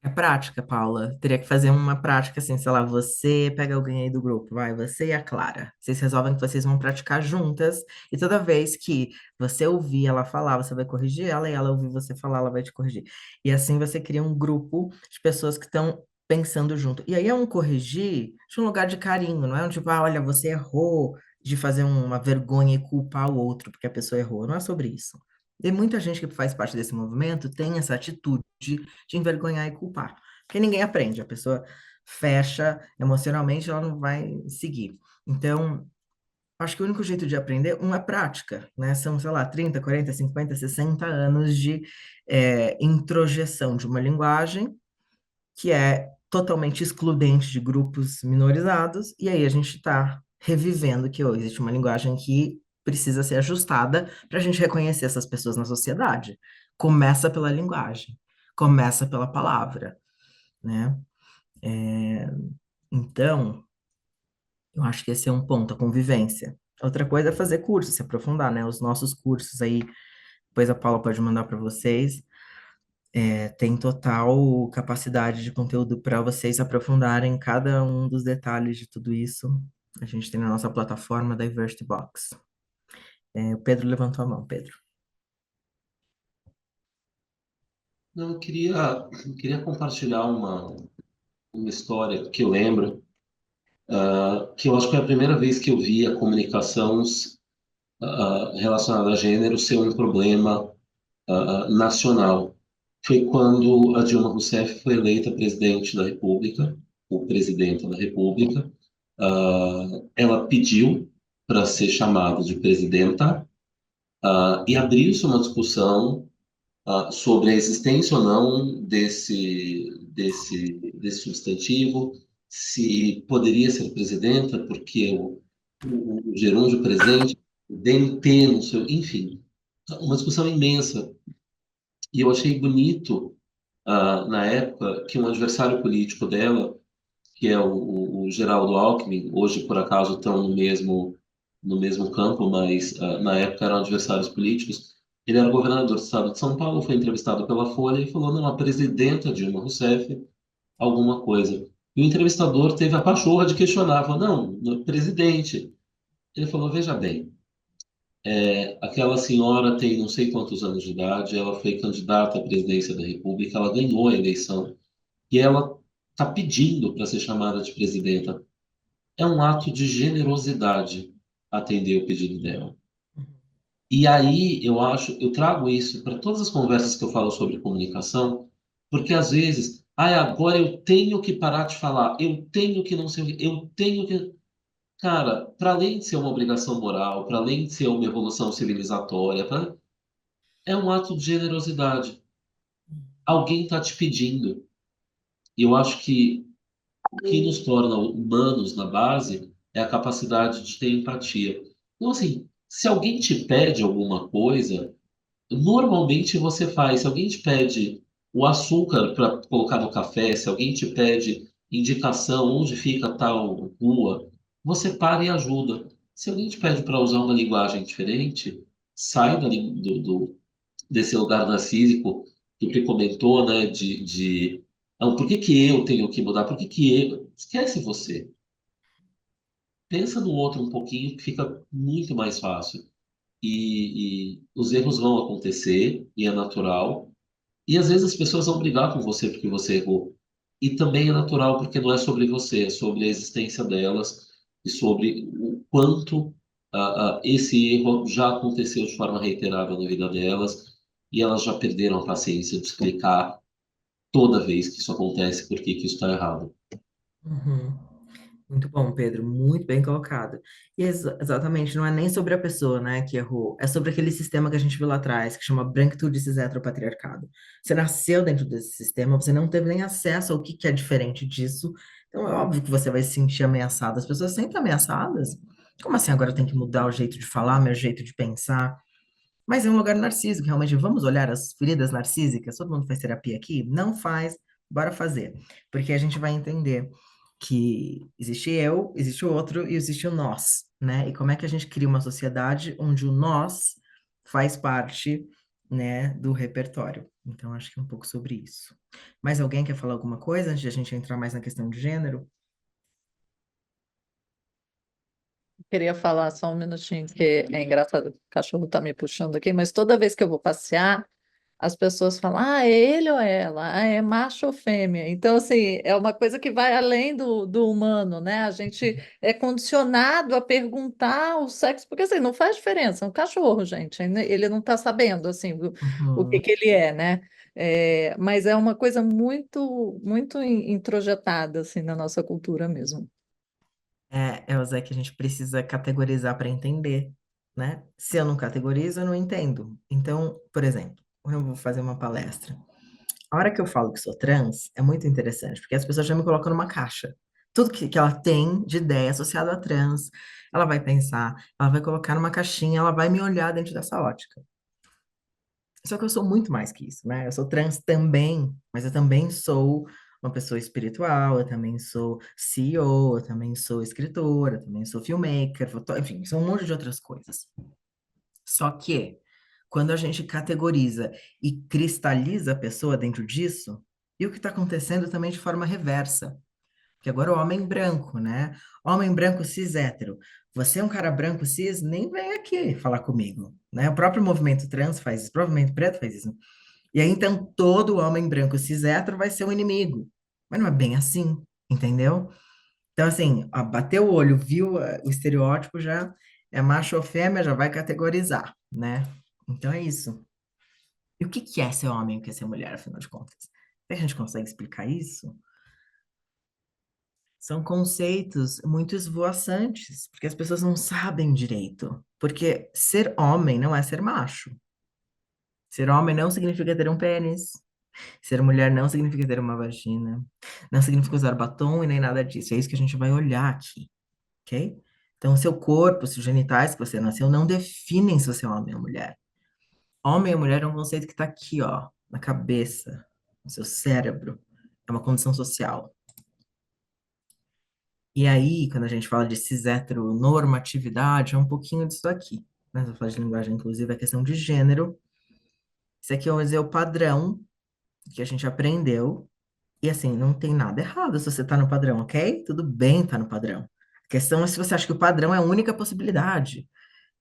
S2: É prática, Paula. Teria que fazer uma prática assim, sei lá, você pega alguém aí do grupo, vai, você e a Clara. Vocês resolvem que vocês vão praticar juntas, e toda vez que você ouvir ela falar, você vai corrigir ela, e ela ouvir você falar, ela vai te corrigir. E assim você cria um grupo de pessoas que estão pensando junto. E aí é um corrigir de um lugar de carinho, não é um tipo, ah, olha, você errou, de fazer uma vergonha e culpar o outro porque a pessoa errou. Não é sobre isso. E muita gente que faz parte desse movimento tem essa atitude de envergonhar e culpar. Porque ninguém aprende, a pessoa fecha emocionalmente, ela não vai seguir. Então, Acho que o único jeito de aprender, é prática, né? São, sei lá, 30, 40, 50, 60 anos de introjeção de uma linguagem que é totalmente excludente de grupos minorizados, e aí a gente está revivendo que existe uma linguagem que precisa ser ajustada para a gente reconhecer essas pessoas na sociedade. Começa pela linguagem, começa pela palavra, né? É, então, eu acho que esse é um ponto, a convivência. Outra coisa é fazer curso, se aprofundar, né? Os nossos cursos aí, depois a Paula pode mandar para vocês, tem total capacidade de conteúdo para vocês aprofundarem cada um dos detalhes de tudo isso. A gente tem na nossa plataforma da Diversity Box. O Pedro levantou a mão, Pedro.
S4: Não, eu queria compartilhar uma história que eu lembro, que eu acho que foi a primeira vez que eu vi a comunicação relacionada a gênero ser um problema nacional. Foi quando a Dilma Rousseff foi eleita presidente da República, ou presidenta da República. Ela pediu para ser chamada de presidenta, e abriu-se uma discussão sobre a existência ou não desse substantivo, se poderia ser presidenta, porque o gerúndio presente, o DNT, não sei, enfim, uma discussão imensa. E eu achei bonito, na época, que um adversário político dela, que é o Geraldo Alckmin, hoje por acaso estão no mesmo campo, mas na época eram adversários políticos. Ele era governador do estado de São Paulo, foi entrevistado pela Folha e falou: não, a presidenta Dilma Rousseff, alguma coisa. E o entrevistador teve a pachorra de questionar, falou: não, presidente. Ele falou: veja bem, aquela senhora tem não sei quantos anos de idade, ela foi candidata à presidência da República, ela ganhou a eleição e ela está pedindo para ser chamada de presidenta. É um ato de generosidade atender o pedido dela. E aí eu trago isso para todas as conversas que eu falo sobre comunicação, porque às vezes, agora eu tenho que parar de falar, eu tenho que não sei o quê, eu tenho que. Cara, para além de ser uma obrigação moral, para além de ser uma evolução civilizatória, é um ato de generosidade. Alguém está te pedindo. E eu acho que o que nos torna humanos na base é a capacidade de ter empatia. Então, assim, se alguém te pede alguma coisa, normalmente você faz. Se alguém te pede o açúcar para colocar no café, se alguém te pede indicação onde fica tal rua, você para e ajuda. Se alguém te pede para usar uma linguagem diferente, sai desse lugar narcísico que o Pri comentou, né? Não, por que que eu tenho que mudar? Por que que eu. Esquece você. Pensa no outro um pouquinho que fica muito mais fácil. E os erros vão acontecer, e é natural. E às vezes as pessoas vão brigar com você porque você errou. E também é natural porque não é sobre você, é sobre a existência delas e sobre o quanto esse erro já aconteceu de forma reiterada na vida delas e elas já perderam a paciência de explicar toda vez que isso acontece por que que isso está errado.
S2: Uhum. Muito bom, Pedro, muito bem colocado. E exatamente, não é nem sobre a pessoa, né, que errou, é sobre aquele sistema que a gente viu lá atrás, que chama branquitude cis heteropatriarcado. Você nasceu dentro desse sistema, você não teve nem acesso ao que é diferente disso, então é óbvio que você vai se sentir ameaçado. As pessoas sempre ameaçadas. Como assim agora eu tenho que mudar o jeito de falar, meu jeito de pensar? Mas é um lugar narcísico, realmente. Vamos olhar as feridas narcísicas? Todo mundo faz terapia aqui? Não faz, bora fazer. Porque a gente vai entender que existe eu, existe o outro e existe o nós, né? E como é que a gente cria uma sociedade onde o nós faz parte, né, do repertório. Então, acho que é um pouco sobre isso. Mais alguém quer falar alguma coisa antes de a gente entrar mais na questão de gênero?
S5: Queria falar só um minutinho, que é engraçado, o cachorro está me puxando aqui, mas toda vez que eu vou passear, as pessoas falam, é ele ou ela? É macho ou fêmea? Então, assim, é uma coisa que vai além do humano, né? A gente é condicionado a perguntar o sexo, porque assim, não faz diferença, é um cachorro, gente, ele não está sabendo, assim, o que
S2: Uhum.
S5: que ele é, né? Mas é uma coisa muito, muito introjetada, assim, na nossa cultura mesmo.
S2: Elza, que a gente precisa categorizar para entender, né? Se eu não categorizo, eu não entendo. Então, por exemplo, quando eu vou fazer uma palestra, a hora que eu falo que sou trans, é muito interessante, porque as pessoas já me colocam numa caixa. Tudo que ela tem de ideia associado a trans, ela vai pensar, ela vai colocar numa caixinha, ela vai me olhar dentro dessa ótica. Só que eu sou muito mais que isso, né? Eu sou trans também, mas eu também sou uma pessoa espiritual, eu também sou CEO, eu também sou escritora, eu também sou filmmaker, enfim, são um monte de outras coisas. Só que, quando a gente categoriza e cristaliza a pessoa dentro disso, e o que está acontecendo também de forma reversa. Que agora o homem branco, né? Homem branco cis hétero. Você é um cara branco cis, nem vem aqui falar comigo, né? O próprio movimento trans faz isso, o próprio movimento preto faz isso. E aí, então, todo homem branco cis hétero vai ser um inimigo. Mas não é bem assim, entendeu? Então, assim, ó, bateu o olho, viu o estereótipo, já é macho ou fêmea, já vai categorizar, né? Então é isso. E o que que é ser homem e o que é ser mulher, afinal de contas? Será que a gente consegue explicar isso? São conceitos muito esvoaçantes, porque as pessoas não sabem direito. Porque ser homem não é ser macho. Ser homem não significa ter um pênis. Ser mulher não significa ter uma vagina. Não significa usar batom e nem nada disso. É isso que a gente vai olhar aqui, ok? Então, o seu corpo, os seus genitais que você nasceu, não definem se você é homem ou mulher. Homem ou mulher é um conceito que está aqui, ó, na cabeça, no seu cérebro. É uma condição social. E aí, quando a gente fala de cis-heteronormatividade, é um pouquinho disso aqui. Né? Se eu falar de linguagem inclusiva, é questão de gênero. Isso aqui é o padrão que a gente aprendeu. E assim, não tem nada errado se você tá no padrão, ok? Tudo bem tá no padrão. A questão é se você acha que o padrão é a única possibilidade.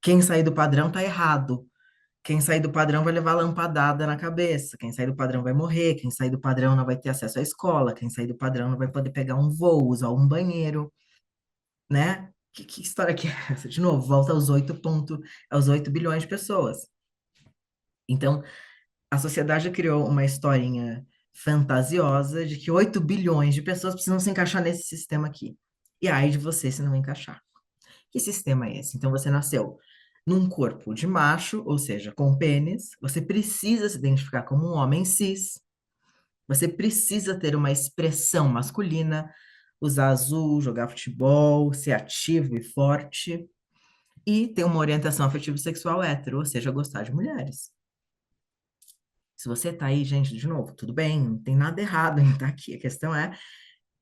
S2: Quem sair do padrão tá errado. Quem sair do padrão vai levar lampadada na cabeça. Quem sair do padrão vai morrer. Quem sair do padrão não vai ter acesso à escola. Quem sair do padrão não vai poder pegar um voo, usar um banheiro. Né? Que história que é essa? De novo, volta aos 8 bilhões de pessoas. Então, a sociedade criou uma historinha fantasiosa de que 8 bilhões de pessoas precisam se encaixar nesse sistema aqui. E aí de você se não encaixar. Que sistema é esse? Então, você nasceu num corpo de macho, ou seja, com pênis, você precisa se identificar como um homem cis, você precisa ter uma expressão masculina, usar azul, jogar futebol, ser ativo e forte, e ter uma orientação afetivo-sexual hétero, ou seja, gostar de mulheres. Se você tá aí, gente, de novo, tudo bem, não tem nada errado em estar aqui. A questão é,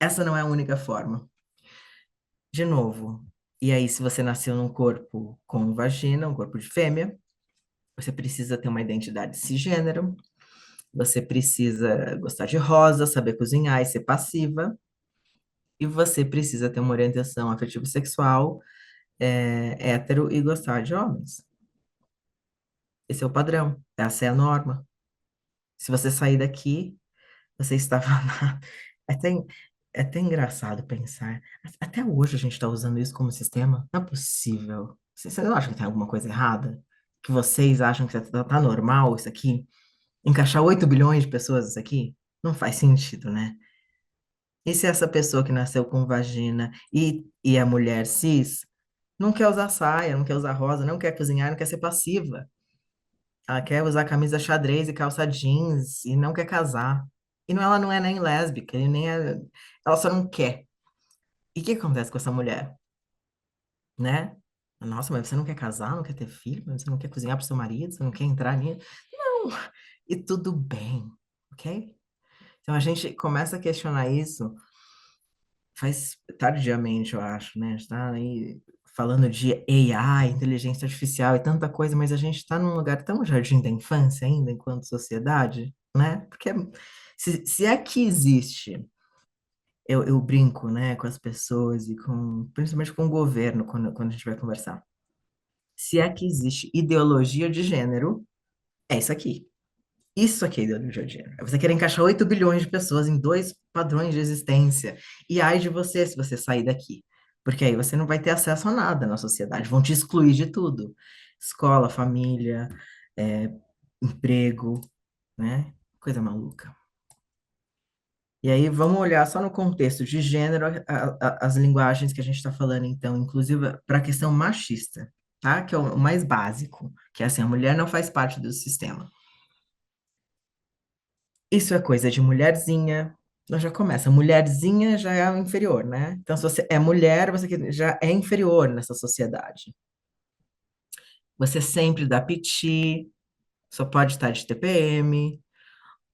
S2: essa não é a única forma. De novo, e aí, se você nasceu num corpo com vagina, um corpo de fêmea, você precisa ter uma identidade cisgênero, você precisa gostar de rosa, saber cozinhar e ser passiva, e você precisa ter uma orientação afetivo-sexual hétero e gostar de homens. Esse é o padrão, essa é a norma. Se você sair daqui, você estava na... É até, é até engraçado pensar. Até hoje a gente está usando isso como sistema. Não é possível. Você não acha que tem alguma coisa errada? Que vocês acham que tá normal isso aqui? Encaixar 8 bilhões de pessoas isso aqui? Não faz sentido, né? E se essa pessoa que nasceu com vagina e é mulher cis não quer usar saia, não quer usar rosa, não quer cozinhar, não quer ser passiva? Ela quer usar camisa xadrez e calça jeans e não quer casar. E não, ela não é nem lésbica, e nem é, ela só não quer. E o que acontece com essa mulher, né? Nossa, mas você não quer casar, não quer ter filho, mas você não quer cozinhar para seu marido, você não quer entrar nisso? Não, e tudo bem, ok? Então a gente começa a questionar isso faz tardiamente, eu acho, né? A gente tá aí falando de AI, inteligência artificial e tanta coisa, mas a gente está num lugar tão jardim da infância ainda, enquanto sociedade, né? Porque se é que existe, eu brinco, né, com as pessoas e principalmente com o governo, quando a gente vai conversar. Se é que existe ideologia de gênero, é isso aqui. Isso aqui é ideologia de gênero. É você querer encaixar 8 bilhões de pessoas em dois padrões de existência. E ai de você se você sair daqui. Porque aí você não vai ter acesso a nada na sociedade. Vão te excluir de tudo. Escola, família, é, emprego, né? Coisa maluca. E aí vamos olhar só no contexto de gênero as linguagens que a gente está falando, então, inclusive para a questão machista, tá? Que é o mais básico, que é assim, a mulher não faz parte do sistema. Isso é coisa de mulherzinha. Então já começa, mulherzinha já é inferior, né? Então, se você é mulher, já é inferior nessa sociedade. Você sempre dá piti, só pode estar de TPM.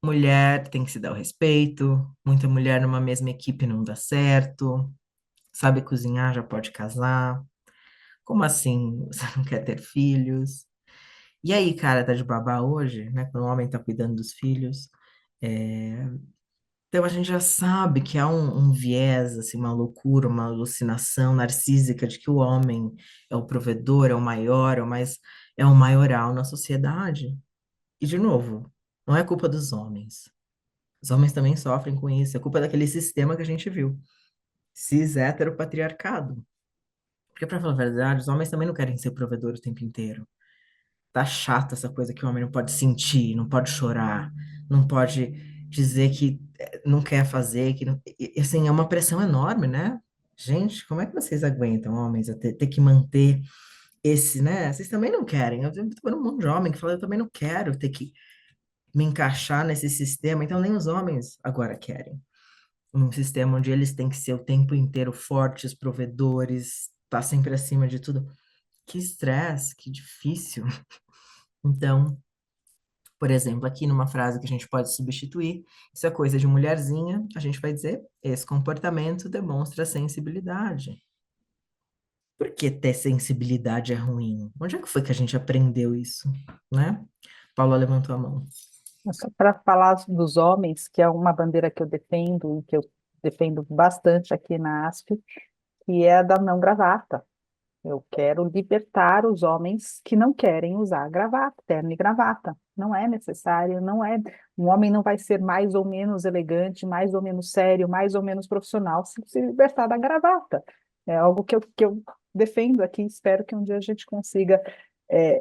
S2: Mulher tem que se dar o respeito. Muita mulher numa mesma equipe não dá certo. Sabe cozinhar, já pode casar. Como assim? Você não quer ter filhos? E aí, cara, tá de babá hoje, né? Quando o homem tá cuidando dos filhos. É, então a gente já sabe que há um viés, assim, uma loucura, uma alucinação narcísica de que o homem é o provedor, é o maior, é o maioral na sociedade. E, de novo, não é culpa dos homens. Os homens também sofrem com isso. É culpa daquele sistema que a gente viu. Cis heteropatriarcado. Porque, pra falar a verdade, os homens também não querem ser provedor o tempo inteiro. Tá chato essa coisa que o homem não pode sentir, não pode chorar, não pode dizer que não quer fazer, que não... assim, é uma pressão enorme, né? Gente, como é que vocês aguentam, homens, a ter que manter esse, né? Vocês também não querem. Eu tô vendo um monte de homem que fala, eu também não quero ter que me encaixar nesse sistema. Então, nem os homens agora querem. Um sistema onde eles têm que ser o tempo inteiro fortes, provedores, tá sempre acima de tudo. Que estresse, que difícil. Então, por exemplo, aqui numa frase que a gente pode substituir, isso é coisa de mulherzinha, a gente vai dizer, esse comportamento demonstra sensibilidade. Por que ter sensibilidade é ruim? Onde é que foi que a gente aprendeu isso, né? Paula levantou a mão.
S1: Só para falar dos homens, que é uma bandeira que eu defendo e que eu defendo bastante aqui na ASP, que é a da não gravata. Eu quero libertar os homens que não querem usar gravata, terno e gravata. Não é necessário, não é. Um homem não vai ser mais ou menos elegante, mais ou menos sério, mais ou menos profissional se libertar da gravata. É algo que eu defendo aqui, espero que um dia a gente consiga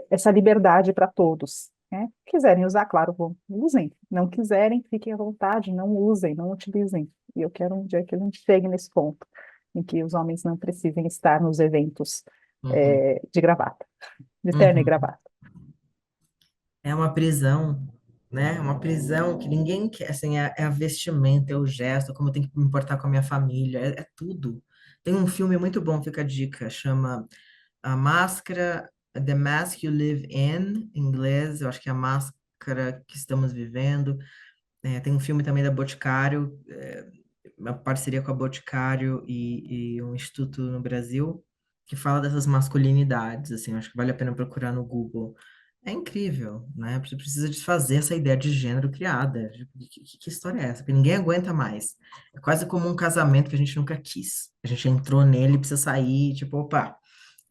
S1: essa liberdade para todos. Né? Quiserem usar, claro, usem. Não quiserem, fiquem à vontade, não usem, não utilizem. E eu quero um dia que a gente chegue nesse ponto em que os homens não precisem estar nos eventos
S2: Uhum,
S1: de gravata, de terno e
S2: uhum.
S1: gravata.
S2: É uma prisão, né? Uma prisão que ninguém quer, assim, é a vestimenta, é o gesto, como eu tenho que me importar com a minha família, é tudo. Tem um filme muito bom, fica a dica, chama A Máscara, The Mask You Live In, em inglês, eu acho que é a máscara que estamos vivendo. Tem um filme também da Boticário, uma parceria com a Boticário e um instituto no Brasil, que fala dessas masculinidades, assim, eu acho que vale a pena procurar no Google. É incrível, né? Você precisa desfazer essa ideia de gênero criada. Que história é essa? Que ninguém aguenta mais. É quase como um casamento que a gente nunca quis. A gente entrou nele, precisa sair, tipo, opa,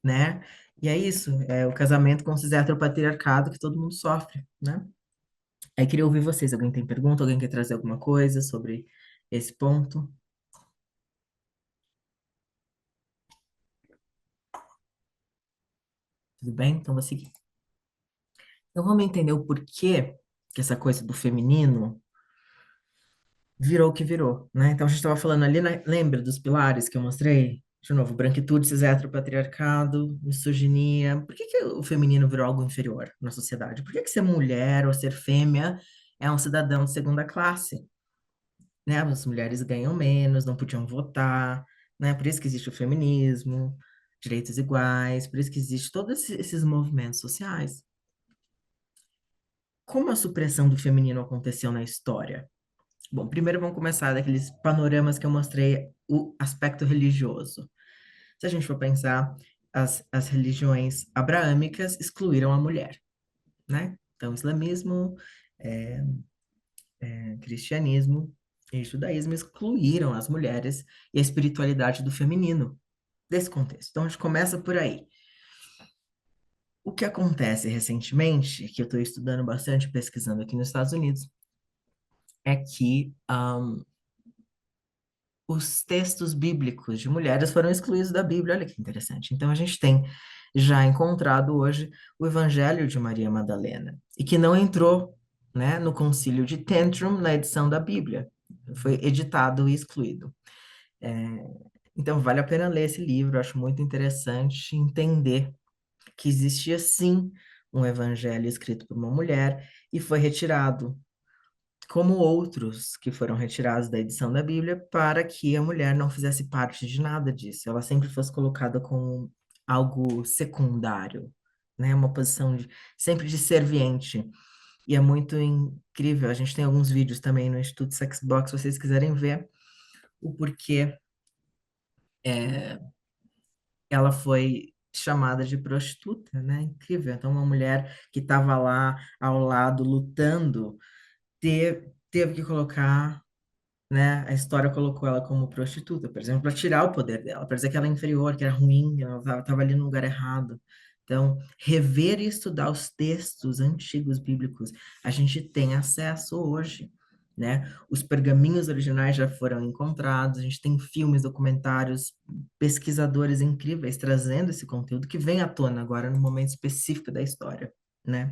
S2: né? E é isso, é o casamento com esse heteropatriarcado que todo mundo sofre, né? Aí queria ouvir vocês. Alguém tem pergunta? Alguém quer trazer alguma coisa sobre esse ponto? Tudo bem? Então vou seguir. Então vamos entender o porquê que essa coisa do feminino virou o que virou, né? Então a gente estava falando ali, né? Lembra dos pilares que eu mostrei? De novo, branquitude, cis heteropatriarcado, misoginia. Por que que o feminino virou algo inferior na sociedade? Por que que ser mulher ou ser fêmea é um cidadão de segunda classe? Né? As mulheres ganham menos, não podiam votar, né? Por isso que existe o feminismo, direitos iguais, por isso que existe todos esses movimentos sociais. Como a supressão do feminino aconteceu na história? Bom, primeiro vamos começar daqueles panoramas que eu mostrei, o aspecto religioso. Se a gente for pensar, as religiões abraâmicas excluíram a mulher, né? Então, islamismo, é, cristianismo e judaísmo excluíram as mulheres e a espiritualidade do feminino desse contexto. Então, a gente começa por aí. O que acontece recentemente, que eu estou estudando bastante, pesquisando aqui nos Estados Unidos, é que os textos bíblicos de mulheres foram excluídos da Bíblia. Olha que interessante. Então, a gente tem já encontrado hoje o Evangelho de Maria Madalena, e que não entrou, né, no Concílio de Tantrum, na edição da Bíblia. foi editado e excluído. Então, vale a pena ler esse livro, eu acho muito interessante entender que existia sim um evangelho escrito por uma mulher e foi retirado, como outros que foram retirados da edição da Bíblia, para que a mulher não fizesse parte de nada disso, ela sempre fosse colocada como algo secundário, né? Uma posição sempre de serviente. E é muito incrível, a gente tem alguns vídeos também no Instituto Sexbox, se vocês quiserem ver o porquê ela foi chamada de prostituta, né? Incrível. Então, uma mulher que estava lá ao lado lutando, teve que colocar, né? A história colocou ela como prostituta, por exemplo, para tirar o poder dela, para dizer que ela é inferior, que era ruim, ela estava ali no lugar errado. Então, rever e estudar os textos antigos bíblicos, a gente tem acesso hoje, né? Os pergaminhos originais já foram encontrados, a gente tem filmes, documentários, pesquisadores incríveis trazendo esse conteúdo que vem à tona agora no momento específico da história, né?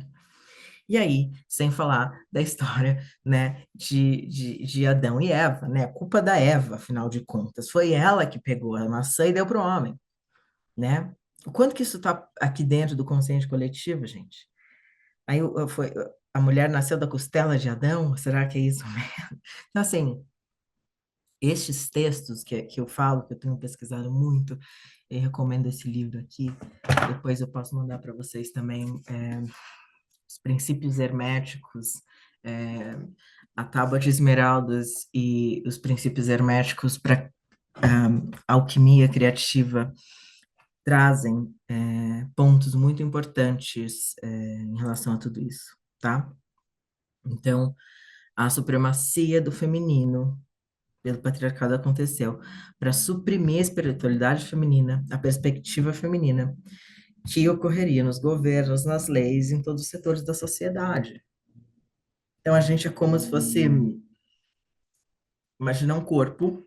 S2: E aí, sem falar da história, né, de Adão e Eva, né? A culpa da Eva, afinal de contas. Foi ela que pegou a maçã e deu para o homem, né? O quanto que isso está aqui dentro do consciente coletivo, gente? Aí a mulher nasceu da costela de Adão? Será que é isso mesmo? Então, assim, estes textos que eu falo, que eu tenho pesquisado muito, eu recomendo esse livro aqui. Depois eu posso mandar para vocês também. Os princípios herméticos, é, a tábua de esmeraldas e os princípios herméticos para alquimia criativa trazem pontos muito importantes em relação a tudo isso, tá? Então, a supremacia do feminino pelo patriarcado aconteceu para suprimir a espiritualidade feminina, a perspectiva feminina, que ocorreria nos governos, nas leis, em todos os setores da sociedade. Então a gente é como se fosse, imaginar um corpo,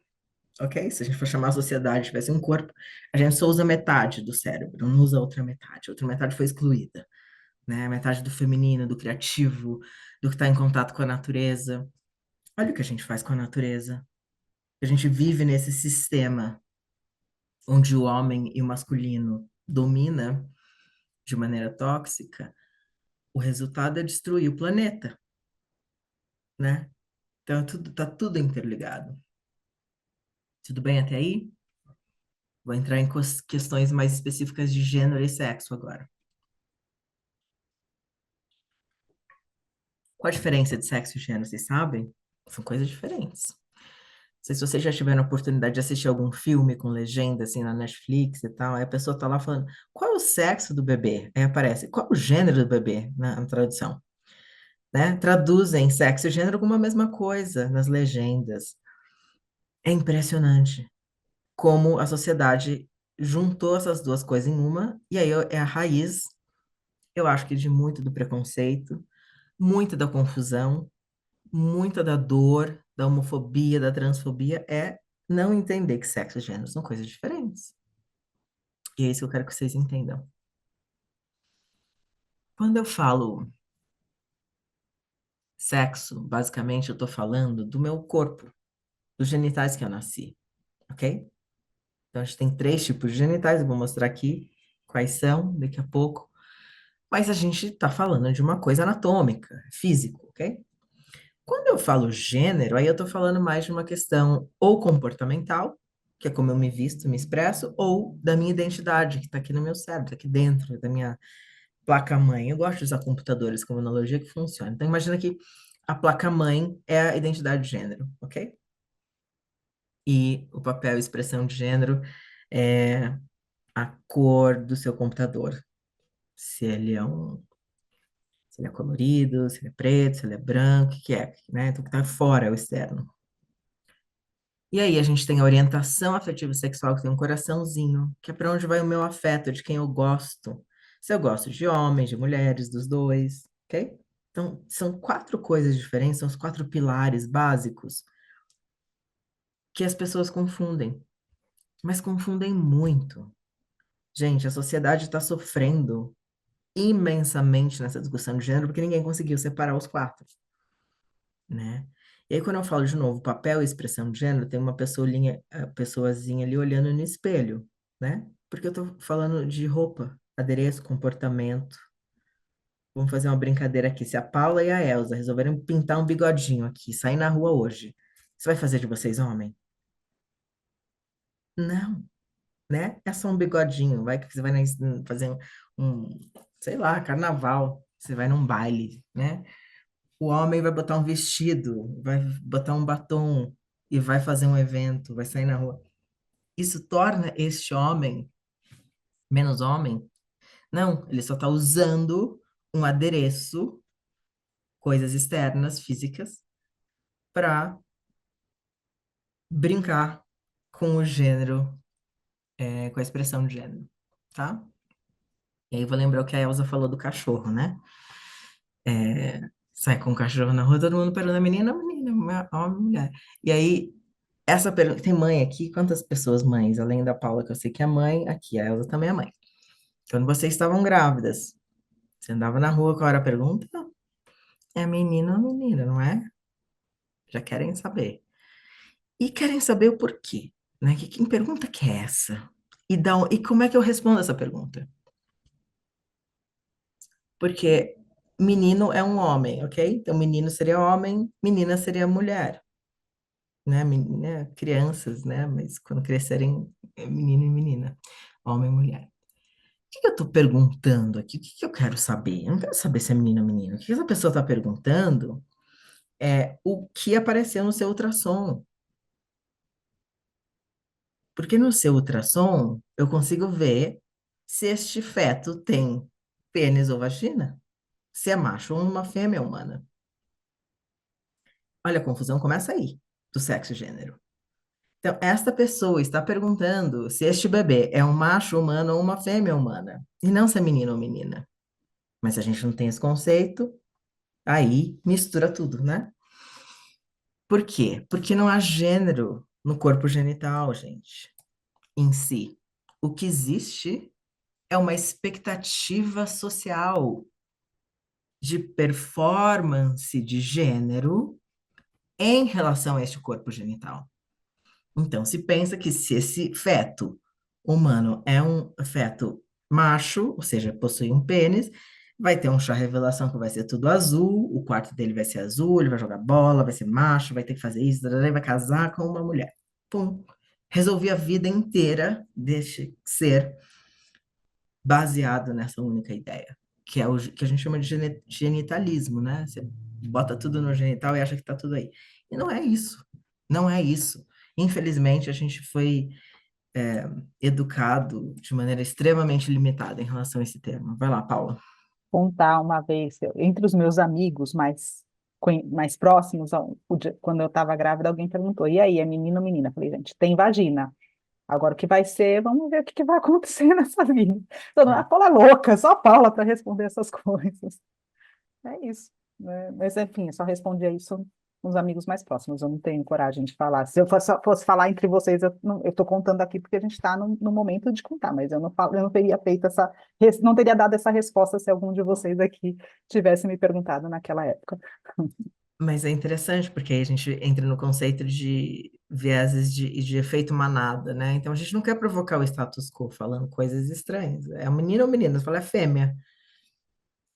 S2: ok? Se a gente for chamar a sociedade, tivesse um corpo, a gente só usa metade do cérebro, não usa a outra metade foi excluída, né? A metade do feminino, do criativo, do que está em contato com a natureza. Olha o que a gente faz com a natureza. A gente vive nesse sistema onde o homem e o masculino domina de maneira tóxica, o resultado é destruir o planeta, né? Então tá tudo interligado. Tudo bem até aí? Vou entrar em questões mais específicas de gênero e sexo agora. Qual a diferença de sexo e gênero, vocês sabem? São coisas diferentes. Não sei se vocês já tiveram a oportunidade de assistir algum filme com legenda, assim, na Netflix e tal, aí a pessoa tá lá falando, qual é o sexo do bebê? Aí aparece, qual é o gênero do bebê, na tradução? Né? Traduzem sexo e gênero como a mesma coisa nas legendas. É impressionante como a sociedade juntou essas duas coisas em uma, e aí é a raiz, eu acho que de muito do preconceito, muita da confusão, muita da dor, da homofobia, da transfobia, é não entender que sexo e gênero são coisas diferentes. E é isso que eu quero que vocês entendam. Quando eu falo sexo, basicamente eu estou falando do meu corpo, dos genitais que eu nasci, ok? Então a gente tem 3 tipos de genitais, eu vou mostrar aqui quais são daqui a pouco. Mas a gente está falando de uma coisa anatômica, físico, ok? Quando eu falo gênero, aí eu estou falando mais de uma questão ou comportamental, que é como eu me visto, me expresso, ou da minha identidade, que está aqui no meu cérebro, tá aqui dentro da minha placa-mãe. Eu gosto de usar computadores como analogia que funciona. Então, imagina que a placa-mãe é a identidade de gênero, ok? E o papel expressão de gênero é a cor do seu computador. Se ele é se ele é colorido, se ele é preto, se ele é branco, o que é, né? Então, o que está fora é o externo. E aí a gente tem a orientação afetiva sexual, que tem um coraçãozinho, que é para onde vai o meu afeto, de quem eu gosto. Se eu gosto de homens, de mulheres, dos dois, ok? Então, são 4 coisas diferentes, são os 4 pilares básicos que as pessoas confundem, mas confundem muito. Gente, a sociedade está sofrendo imensamente nessa discussão de gênero porque ninguém conseguiu separar os 4, né? E aí, quando eu falo de novo, papel e expressão de gênero, tem uma pessoazinha ali olhando no espelho, né? Porque eu tô falando de roupa, adereço, comportamento. Vamos fazer uma brincadeira aqui. Se a Paula e a Elsa resolverem pintar um bigodinho aqui, sair na rua hoje, isso vai fazer de vocês homem? Não, né? É só um bigodinho. Vai que você vai fazer sei lá, carnaval. Você vai num baile, né? O homem vai botar um vestido, vai botar um batom e vai fazer um evento, vai sair na rua. Isso torna este homem menos homem? Não, ele só está usando um adereço, coisas externas, físicas, para brincar com o gênero, com a expressão de gênero, tá? E aí eu vou lembrar o que a Elsa falou do cachorro, né? Sai com o cachorro na rua, todo mundo pergunta, menina, homem, mulher. E aí, essa pergunta, tem mãe aqui? Quantas pessoas mães? Além da Paula, que eu sei que é mãe, aqui, a Elsa também é mãe. Quando vocês estavam grávidas, você andava na rua, qual era a pergunta? É menino ou menina, não é? Já querem saber. E querem saber o porquê, né? Que pergunta que é essa? E como é que eu respondo essa pergunta? Porque menino é um homem, ok? Então, menino seria homem, menina seria mulher, né? Crianças, né? Mas quando crescerem, é menino e menina, homem e mulher. O que eu estou perguntando aqui? O que eu quero saber? Eu não quero saber se é menino ou menina. O que essa pessoa está perguntando é o que apareceu no seu ultrassom. Porque no seu ultrassom, eu consigo ver se este feto tem pênis ou vagina, se é macho ou uma fêmea humana. Olha, a confusão começa aí, do sexo e gênero. Então, esta pessoa está perguntando se este bebê é um macho humano ou uma fêmea humana, e não se é menino ou menina. Mas se a gente não tem esse conceito, aí mistura tudo, né? Por quê? Porque não há gênero no corpo genital, gente, em si. O que existe é uma expectativa social de performance de gênero em relação a este corpo genital. Então, se pensa que se esse feto humano é um feto macho, ou seja, possui um pênis, vai ter um chá revelação que vai ser tudo azul, o quarto dele vai ser azul, ele vai jogar bola, vai ser macho, vai ter que fazer isso, vai casar com uma mulher. Pum. Resolvi a vida inteira deste ser baseado nessa única ideia, que é o que a gente chama de genitalismo, né? Você bota tudo no genital e acha que tá tudo aí. E não é isso. Não é isso. Infelizmente, a gente foi educado de maneira extremamente limitada em relação a esse tema. Vai lá, Paula.
S1: Contar uma vez, entre os meus amigos mais próximos, quando eu estava grávida, alguém perguntou, e aí, é menino ou menina? Eu falei, gente, tem vagina. Agora o que vai ser, vamos ver o que vai acontecer nessa vida. Então, não é a Paula é louca, só a Paula para responder essas coisas. É isso, né? Mas, enfim, eu só respondia isso com os amigos mais próximos, eu não tenho coragem de falar. Se eu fosse falar entre vocês, eu estou contando aqui porque a gente está no momento de contar, mas eu não teria feito não teria dado essa resposta se algum de vocês aqui tivesse me perguntado naquela época.
S2: Mas é interessante, porque aí a gente entra no conceito de vieses de efeito manada, né? Então a gente não quer provocar o status quo falando coisas estranhas. É um menino ou menina? Você fala é fêmea.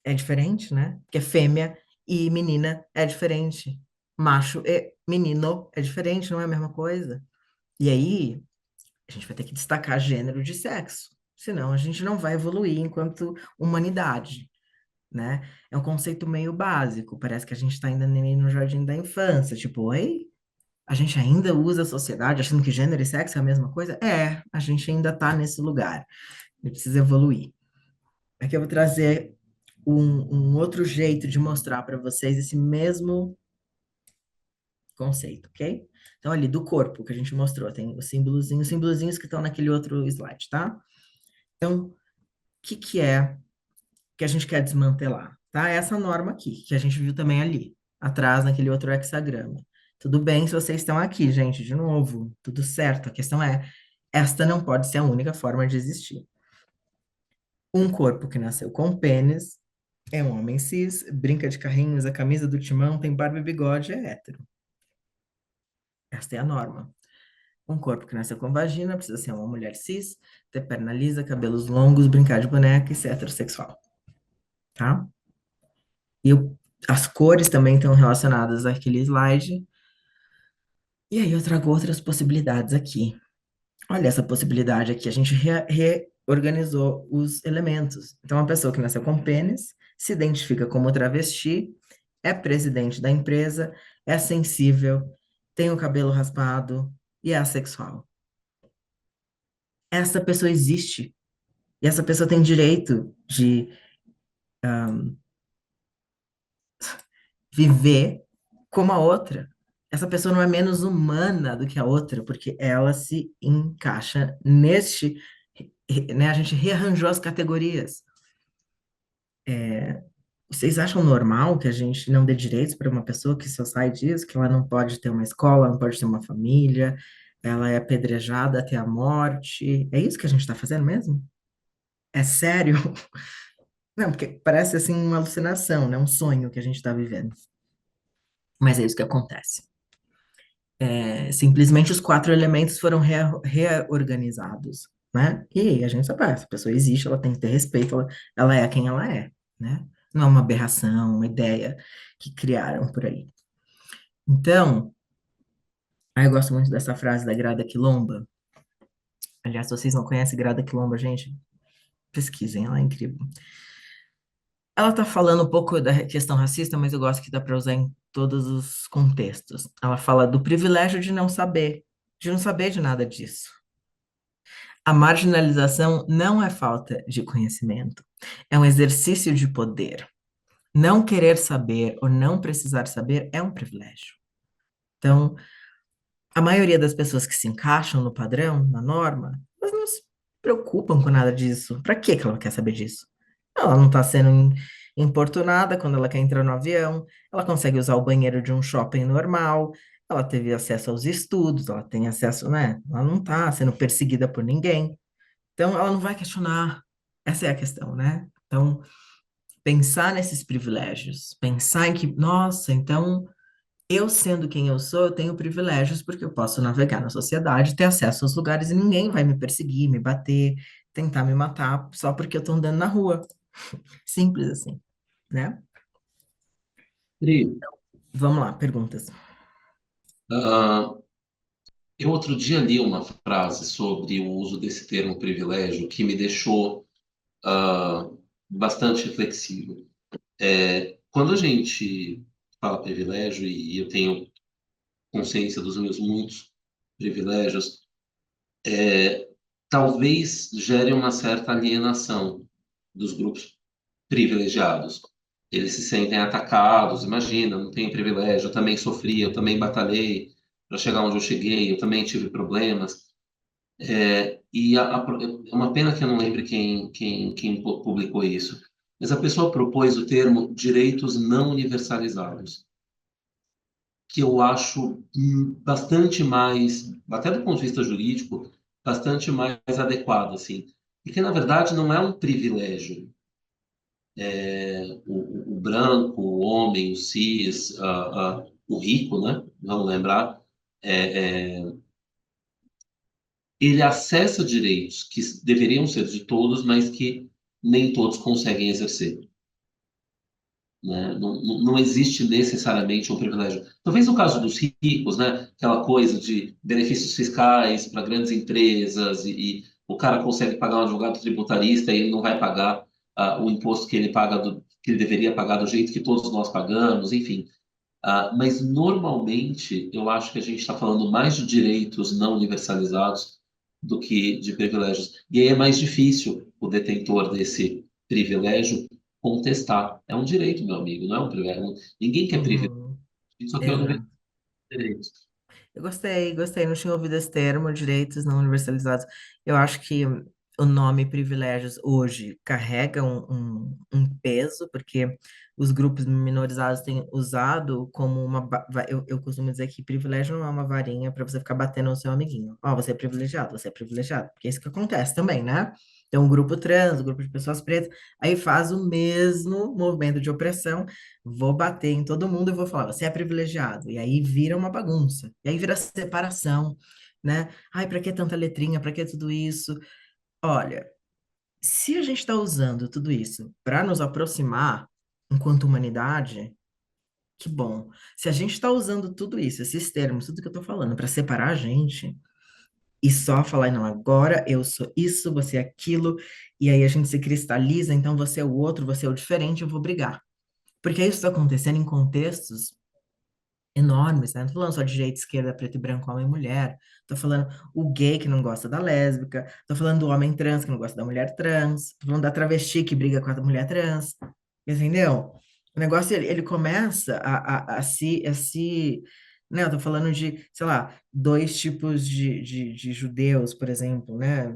S2: É diferente, né? Porque fêmea e menina é diferente. Macho e menino é diferente, não é a mesma coisa. E aí, a gente vai ter que destacar gênero de sexo. Senão a gente não vai evoluir enquanto humanidade, né? É um conceito meio básico. Parece que a gente está ainda no jardim da infância. Tipo, oi? A gente ainda usa a sociedade achando que gênero e sexo é a mesma coisa? É, a gente ainda está nesse lugar. A gente precisa evoluir. Aqui eu vou trazer um outro jeito de mostrar para vocês esse mesmo conceito, ok? Então, ali do corpo que a gente mostrou, tem os símbolozinhos que estão naquele outro slide, tá? Então, o que é que a gente quer desmantelar, tá? Essa norma aqui, que a gente viu também ali, atrás naquele outro hexagrama. Tudo bem se vocês estão aqui, gente, de novo, tudo certo. A questão é, esta não pode ser a única forma de existir. Um corpo que nasceu com pênis é um homem cis, brinca de carrinhos, a camisa do timão, tem barba e bigode, é hétero. Esta é a norma. Um corpo que nasceu com vagina precisa ser uma mulher cis, ter perna lisa, cabelos longos, brincar de boneca e ser heterossexual, tá? E as cores também estão relacionadas àquele slide. E aí eu trago outras possibilidades aqui. Olha essa possibilidade aqui, a gente reorganizou os elementos. Então, uma pessoa que nasceu com pênis, se identifica como travesti, é presidente da empresa, é sensível, tem o cabelo raspado e é assexual. Essa pessoa existe. E essa pessoa tem direito de viver como a outra. Essa pessoa não é menos humana do que a outra, porque ela se encaixa neste, né? A gente rearranjou as categorias. Vocês acham normal que a gente não dê direitos para uma pessoa que só sai disso, que ela não pode ter uma escola, não pode ter uma família, ela é apedrejada até a morte? É isso que a gente está fazendo mesmo? É sério? Não, porque parece assim uma alucinação, né? Um sonho que a gente está vivendo. Mas é isso que acontece. Simplesmente os 4 elementos foram reorganizados, né? E a gente sabe, essa pessoa existe, ela tem que ter respeito, ela é quem ela é, né? Não é uma aberração, uma ideia que criaram por aí. Então, eu gosto muito dessa frase da Grada Quilomba. Aliás, se vocês não conhecem Grada Quilomba, gente, pesquisem, ela é incrível. Ela tá falando um pouco da questão racista, mas eu gosto que dá para usar em todos os contextos. Ela fala do privilégio de não saber de nada disso. A marginalização não é falta de conhecimento, é um exercício de poder. Não querer saber ou não precisar saber é um privilégio. Então, a maioria das pessoas que se encaixam no padrão, na norma, elas não se preocupam com nada disso. Para que ela quer saber disso? Ela não está sendo importunada quando ela quer entrar no avião, ela consegue usar o banheiro de um shopping normal, ela teve acesso aos estudos, ela tem acesso, né? Ela não está sendo perseguida por ninguém. Então, ela não vai questionar. Essa é a questão, né? Então, pensar nesses privilégios, pensar em que, nossa, então, eu sendo quem eu sou, eu tenho privilégios porque eu posso navegar na sociedade, ter acesso aos lugares e ninguém vai me perseguir, me bater, tentar me matar só porque eu tô andando na rua. Simples assim, né?
S4: Pri,
S2: Vamos lá, perguntas.
S4: ah, eu outro dia li uma frase sobre o uso desse termo privilégio que me deixou ah, bastante reflexivo. Quando a gente fala privilégio, e eu tenho consciência dos meus muitos privilégios, talvez gere uma certa alienação dos grupos privilegiados. Eles se sentem atacados, imagina, não tenho privilégio, eu também sofri, eu também batalhei para chegar onde eu cheguei, eu também tive problemas. É uma pena que eu não lembre quem publicou isso, mas a pessoa propôs o termo direitos não universalizados, que eu acho bastante mais, até do ponto de vista jurídico, bastante mais adequado, assim. Porque, na verdade, não é um privilégio. O branco, o homem, o cis, o rico, né? Vamos lembrar, é, é, ele acessa direitos que deveriam ser de todos, mas que nem todos conseguem exercer. Né? Não existe necessariamente um privilégio. Talvez no caso dos ricos, né? Aquela coisa de benefícios fiscais para grandes empresas e o cara consegue pagar um advogado tributarista e ele não vai pagar o imposto que ele paga que ele deveria pagar do jeito que todos nós pagamos, enfim. Mas normalmente eu acho que a gente está falando mais de direitos não universalizados do que de privilégios. E aí é mais difícil o detentor desse privilégio contestar. É um direito, meu amigo, não é um privilégio. Ninguém quer privilégio,
S2: Uhum,
S4: só que eu não vejo
S2: exato.
S4: direitos.
S2: Eu gostei, não tinha ouvido esse termo, direitos não universalizados. Eu acho que o nome privilégios hoje carrega um peso, porque os grupos minorizados têm usado como eu costumo dizer que privilégio não é uma varinha para você ficar batendo no seu amiguinho. Ó, você é privilegiado, porque é isso que acontece também, né? Tem um grupo trans, um grupo de pessoas pretas, aí faz o mesmo movimento de opressão, vou bater em todo mundo e vou falar, você é privilegiado. E aí vira uma bagunça. E aí vira separação, né? Ai, pra que tanta letrinha? Pra que tudo isso? Olha, se a gente está usando tudo isso para nos aproximar enquanto humanidade, que bom. Se a gente está usando tudo isso, esses termos, tudo que eu estou falando, para separar a gente, e só falar, não, agora eu sou isso, você é aquilo, e aí a gente se cristaliza, então você é o outro, você é o diferente, eu vou brigar. Porque isso está acontecendo em contextos enormes, né? Não tô falando só de direita, esquerda, preto e branco, homem e mulher. Tô falando o gay que não gosta da lésbica. Tô falando do homem trans que não gosta da mulher trans. Tô falando da travesti que briga com a mulher trans. Entendeu? O negócio, ele começa a se, né? Eu tô falando de, sei lá, dois tipos de judeus, por exemplo, né?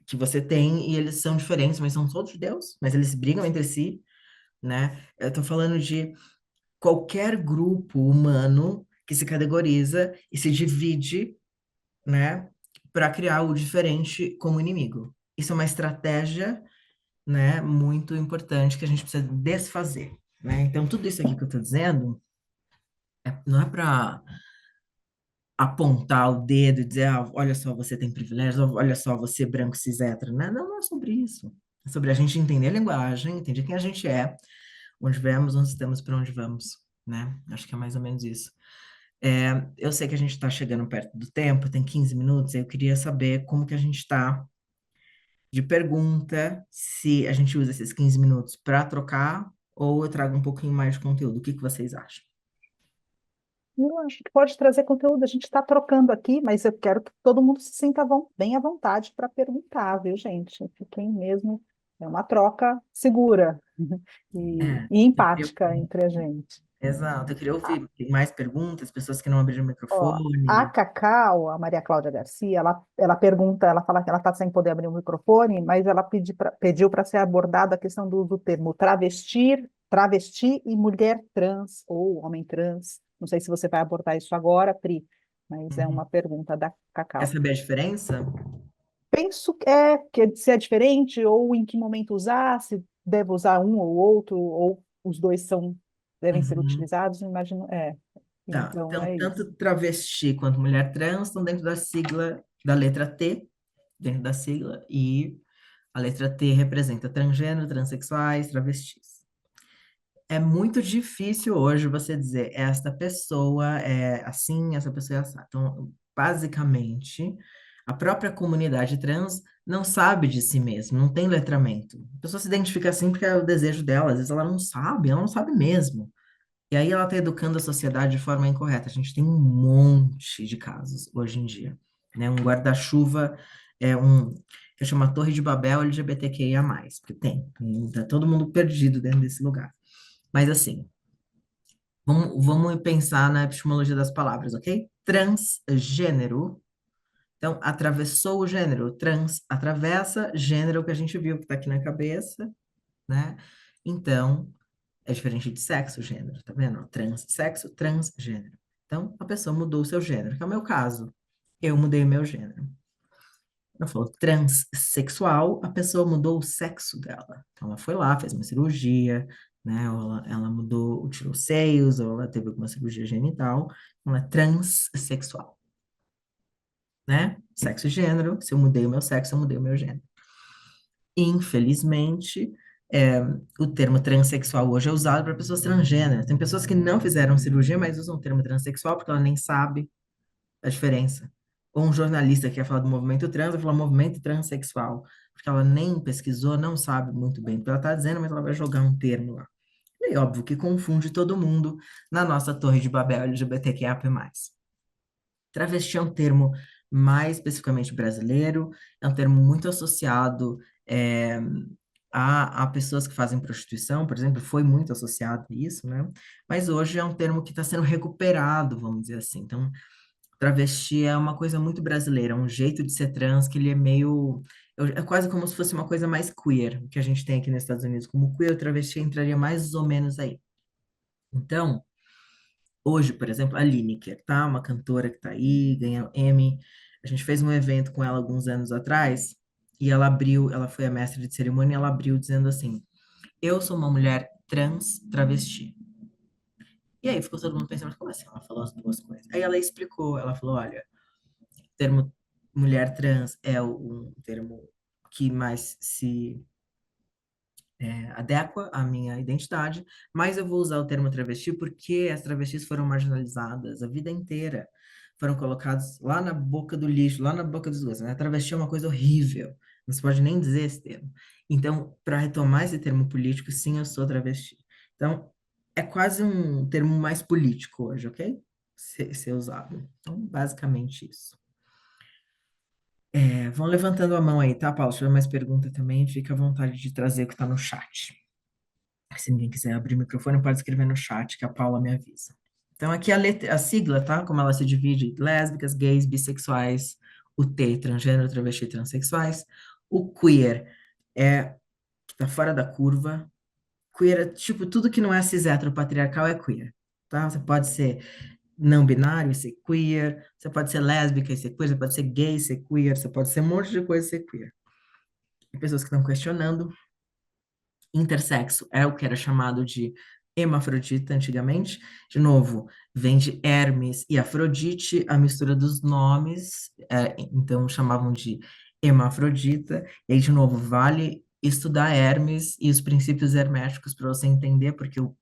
S2: Que você tem e eles são diferentes, mas são todos judeus, mas eles brigam entre si, né? Eu tô falando de qualquer grupo humano que se categoriza e se divide, né, para criar o diferente como inimigo. Isso é uma estratégia, né, muito importante que a gente precisa desfazer, né? Então, tudo isso aqui que eu estou dizendo não é para apontar o dedo e dizer, ah, olha só, você tem privilégios, olha só, você branco cis hétero, né? Não, não é sobre isso. É sobre a gente entender a linguagem, entender quem a gente é, onde viemos, onde estamos, para onde vamos, né? Acho que é mais ou menos isso. Eu sei que a gente está chegando perto do tempo, tem 15 minutos, eu queria saber como que a gente está de pergunta, se a gente usa esses 15 minutos para trocar ou eu trago um pouquinho mais de conteúdo. O que que vocês acham?
S1: Eu acho que pode trazer conteúdo. A gente está trocando aqui, mas eu quero que todo mundo se sinta bem à vontade para perguntar, viu, gente? Fiquem mesmo. É uma troca segura e
S2: Eu queria
S1: empática
S2: ouvir.
S1: entre a gente.
S2: Exato, eu queria ouvir. Tem mais perguntas, pessoas que não abriram o
S1: Ó, a
S2: microfone.
S1: Cacau, a Maria Cláudia Garcia, ela pergunta, ela fala que ela está sem poder abrir o microfone, mas ela pediu para ser abordada a questão do termo travesti e mulher trans ou homem trans. Não sei se você vai abordar isso agora, Pri, mas é
S2: Uhum.
S1: uma pergunta da
S2: Quer
S1: Cacau.
S2: saber a diferença?
S1: Penso que se é diferente ou em que momento usar, se deve usar um ou outro, ou os dois devem ser
S2: Uhum.
S1: utilizados, imagino,
S2: Tá,
S1: então
S2: então
S1: é isso.
S2: tanto travesti quanto mulher trans estão dentro da sigla da letra T, dentro da sigla, e a letra T representa transgênero, transexuais, travestis. É muito difícil hoje você dizer esta pessoa é assim, essa pessoa é assim. Então, basicamente, a própria comunidade trans não sabe de si mesma, não tem letramento. A pessoa se identifica assim porque é o desejo dela, às vezes ela não sabe mesmo. E aí ela está educando a sociedade de forma incorreta. A gente tem um monte de casos hoje em dia, né? Um guarda-chuva é um que chama Torre de Babel LGBTQIA+, porque tem, tá todo mundo perdido dentro desse lugar. Mas assim, vamos pensar na epistemologia das palavras, ok? Transgênero, então atravessou o gênero, trans atravessa gênero que a gente viu que está aqui na cabeça, né? Então é diferente de sexo, gênero, tá vendo? Transsexo, transgênero. Então, a pessoa mudou o seu gênero, que é o meu caso. Eu mudei o meu gênero. Ela falou transsexual, a pessoa mudou o sexo dela. Então, ela foi lá, fez uma cirurgia, né? Ou ela mudou, tirou os seios, ou ela teve alguma cirurgia genital. Então, ela é transsexual, né? Sexo e gênero. Se eu mudei o meu sexo, eu mudei o meu gênero. Infelizmente, é, o termo transexual hoje é usado para pessoas transgêneras. Tem pessoas que não fizeram cirurgia, mas usam o termo transexual porque ela nem sabe a diferença. Ou um jornalista que quer falar do movimento trans, vai falar movimento transexual, porque ela nem pesquisou, não sabe muito bem o que ela está dizendo, mas ela vai jogar um termo lá. E é óbvio que confunde todo mundo na nossa Torre de Babel LGBTQIA+. Travesti é um termo mais especificamente brasileiro, é um termo muito associado é, a pessoas que fazem prostituição, por exemplo, foi muito associado a isso, né? Mas hoje é um termo que está sendo recuperado, vamos dizer assim. Então, travesti é uma coisa muito brasileira, um jeito de ser trans que ele é meio. É quase como se fosse uma coisa mais queer, que a gente tem aqui nos Estados Unidos. Como queer, o travesti entraria mais ou menos aí. Então, hoje, por exemplo, a Lineker, tá? Uma cantora que tá aí, ganhou Emmy. A gente fez um evento com ela alguns anos atrás, e ela foi a mestre de cerimônia, e ela abriu dizendo assim: eu sou uma mulher trans travesti. E aí ficou todo mundo pensando, como assim ela falou as duas coisas? Aí ela explicou, ela falou, olha, o termo mulher trans é um termo que mais se adequa à minha identidade, mas eu vou usar o termo travesti porque as travestis foram marginalizadas a vida inteira. Foram colocados lá na boca do lixo, lá na boca dos dois, né? Travesti é uma coisa horrível. Não se pode nem dizer esse termo. Então, para retomar esse termo político, sim, eu sou travesti. Então, é quase um termo mais político hoje, ok? Ser usado. Então, basicamente isso. Vão levantando a mão aí, tá, Paulo? Se tiver mais pergunta também, fica à vontade de trazer o que está no chat. Se ninguém quiser abrir o microfone, pode escrever no chat que a Paula me avisa. Então, aqui a sigla, tá? Como ela se divide: lésbicas, gays, bissexuais, o T, transgênero, travesti, transexuais. O queer que tá fora da curva. Queer é, tipo, tudo que não é cis heteropatriarcal é queer, tá? Você pode ser não binário e ser queer, você pode ser lésbica e ser queer, você pode ser gay e ser queer, você pode ser um monte de coisa e ser queer. E pessoas que estão questionando. Intersexo é o que era chamado de hermafrodita antigamente. De novo, vem de Hermes e Afrodite, a mistura dos nomes, então chamavam de hermafrodita. E aí, de novo, vale estudar Hermes e os princípios herméticos para você entender, porque o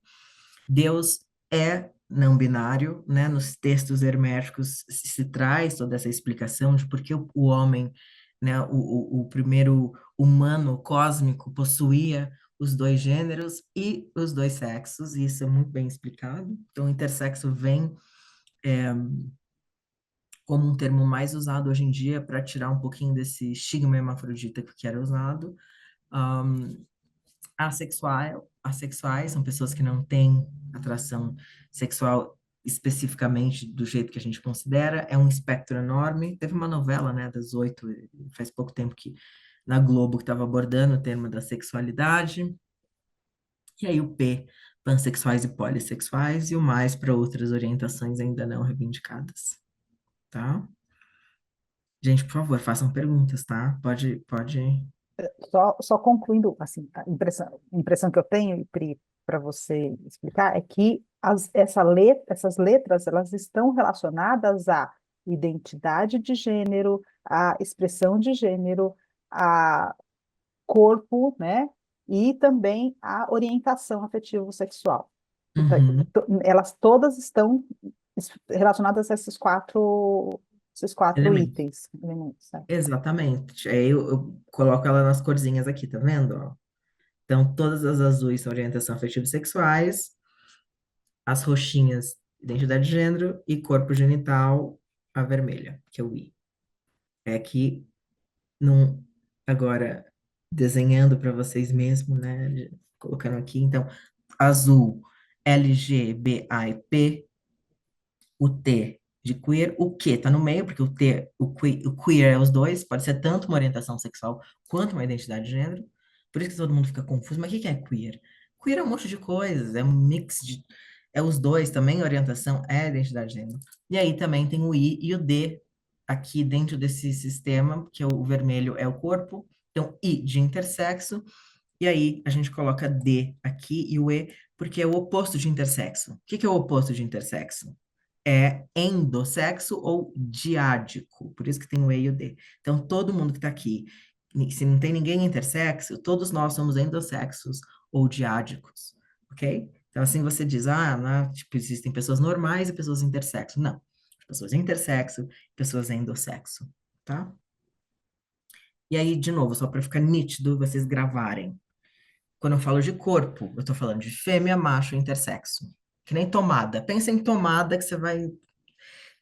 S2: Deus é não binário, né? Nos textos herméticos se traz toda essa explicação de por que o homem, né, o primeiro humano cósmico possuía os dois gêneros e os dois sexos, e isso é muito bem explicado. Então, o intersexo vem como um termo mais usado hoje em dia para tirar um pouquinho desse estigma hermafrodita que era usado. Um, assexuais são pessoas que não têm atração sexual especificamente do jeito que a gente considera, é um espectro enorme. Teve uma novela, né, das 8, faz pouco tempo que na Globo que estava abordando o tema da sexualidade. E aí o P, pansexuais e polissexuais, e o mais para outras orientações ainda não reivindicadas, tá? Gente, por favor, façam perguntas, tá? Pode.
S1: Só concluindo, assim, a impressão que eu tenho, Pri, para você explicar, é que essas letras elas estão relacionadas à identidade de gênero, à expressão de gênero, a corpo, né? E também à orientação afetivo-sexual. Então,
S2: Uhum.
S1: elas todas estão relacionadas a esses quatro
S2: Elementos.
S1: itens, elementos, né?
S2: Exatamente. Aí eu coloco ela nas corzinhas aqui, tá vendo? Ó? Então, todas as azuis são orientação afetiva e sexuais, as roxinhas, identidade de gênero, e corpo genital, a vermelha, que é o I. É aqui, num, agora, desenhando para vocês mesmo, né? Colocando aqui, então, azul, L, G, B, A e P, o T de queer, o Q tá no meio, porque o queer é os dois, pode ser tanto uma orientação sexual quanto uma identidade de gênero. Por isso que todo mundo fica confuso, mas o que que é queer? Queer é um monte de coisas, é um mix de. É os dois também, orientação é identidade de gênero. E aí também tem o I e o D aqui dentro desse sistema, que é o vermelho é o corpo. Então, I de intersexo, e aí a gente coloca D aqui e o E, porque é o oposto de intersexo. O que que é o oposto de intersexo? É endossexo ou diádico, por isso que tem o E e o D. Então, todo mundo que está aqui, se não tem ninguém intersexo, todos nós somos endossexos ou diádicos, ok? Então, assim você diz, tipo, existem pessoas normais e pessoas intersexo. Não, pessoas intersexo, pessoas endossexo, tá? E aí, de novo, só para ficar nítido, vocês gravarem. Quando eu falo de corpo, eu estou falando de fêmea, macho, intersexo. Que nem tomada. Pensa em tomada que você vai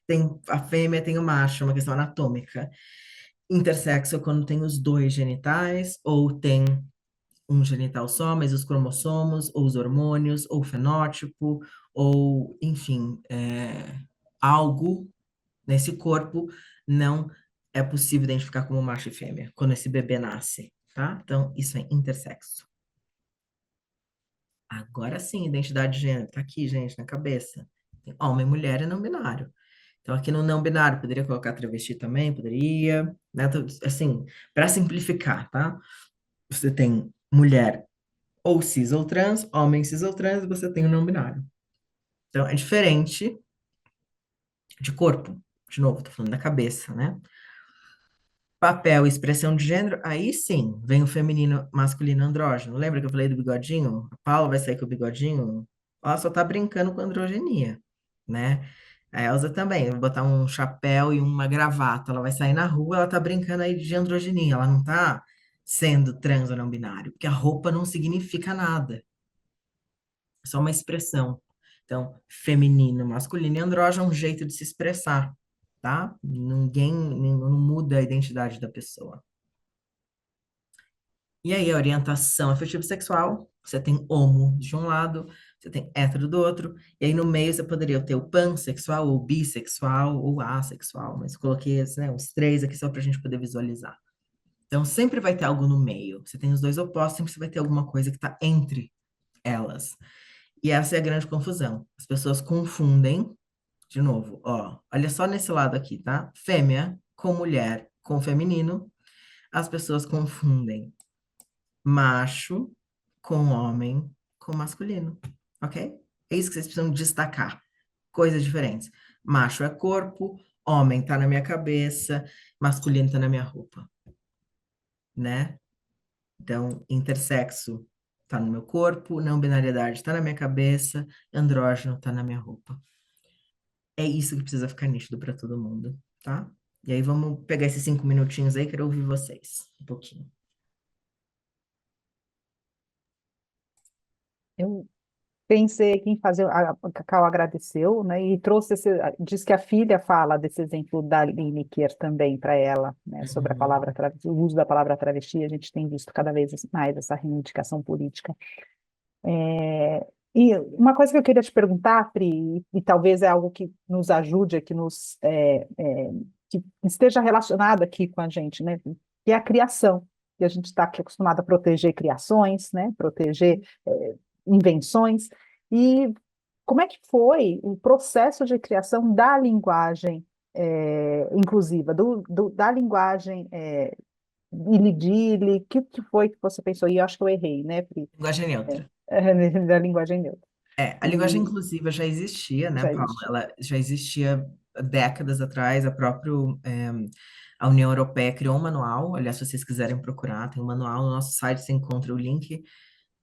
S2: tem a fêmea, tem o macho, é uma questão anatômica. Intersexo é quando tem os dois genitais, ou tem um genital só, mas os cromossomos, ou os hormônios, ou o fenótipo, ou, enfim, algo nesse corpo não é possível identificar como macho e fêmea quando esse bebê nasce, tá? Então, isso é intersexo. Agora sim, identidade de gênero, tá aqui, gente, na cabeça. Tem homem, mulher e não binário. Então, aqui no não binário, poderia colocar travesti também? Poderia, né? Então, assim, para simplificar, tá? Você tem mulher ou cis ou trans, homem cis ou trans, e você tem o não binário. Então, é diferente de corpo. De novo, tô falando da cabeça, né? Papel e expressão de gênero, aí sim, vem o feminino, masculino, andrógeno. Lembra que eu falei do bigodinho? A Paula vai sair com o bigodinho? Ela só tá brincando com androgenia, né? A Elsa também, vou botar um chapéu e uma gravata, ela vai sair na rua, ela tá brincando aí de androgenia, ela não tá sendo trans ou não binário, porque a roupa não significa nada, é só uma expressão. Então, feminino, masculino e andrógeno é um jeito de se expressar, tá? Ninguém, não muda a identidade da pessoa. E aí, a orientação afetivo-sexual, você tem homo de um lado, você tem hétero do outro, e aí no meio você poderia ter o pansexual, ou bissexual, ou assexual, mas coloquei né, os três aqui só para a gente poder visualizar. Então, sempre vai ter algo no meio. Você tem os dois opostos, sempre você vai ter alguma coisa que está entre elas. E essa é a grande confusão. As pessoas confundem, de novo, ó, olha só nesse lado aqui, tá? Fêmea com mulher com feminino, as pessoas confundem macho com homem com masculino, ok? É isso que vocês precisam destacar. Coisas diferentes. Macho é corpo, homem tá na minha cabeça, masculino tá na minha roupa, né? Então, intersexo tá no meu corpo, não binariedade tá na minha cabeça, andrógeno tá na minha roupa. É isso que precisa ficar nítido para todo mundo, tá? E aí vamos pegar esses 5 minutinhos aí, quero ouvir vocês um pouquinho.
S1: Eu pensei aqui em fazer, a Cacau agradeceu, né, e trouxe diz que a filha fala desse exemplo da Lineker também para ela, né, sobre a palavra, o uso da palavra travesti, a gente tem visto cada vez mais essa reivindicação política. E uma coisa que eu queria te perguntar, Pri, e talvez é algo que nos ajude, que esteja relacionado aqui com a gente, né, que é a criação, que a gente está aqui acostumado a proteger criações, né, proteger invenções, e como é que foi o processo de criação da linguagem inclusiva, da linguagem Ilidile, que foi que você pensou? E eu acho que eu errei, né, Pri?
S2: Linguagem neutra.
S1: Da linguagem neutra.
S2: A linguagem
S1: E
S2: inclusiva já existia, né,
S1: já
S2: Paula?
S1: existe.
S2: Ela já existia décadas atrás, a União Europeia criou um manual, aliás, se vocês quiserem procurar, tem um manual no nosso site, você encontra o link,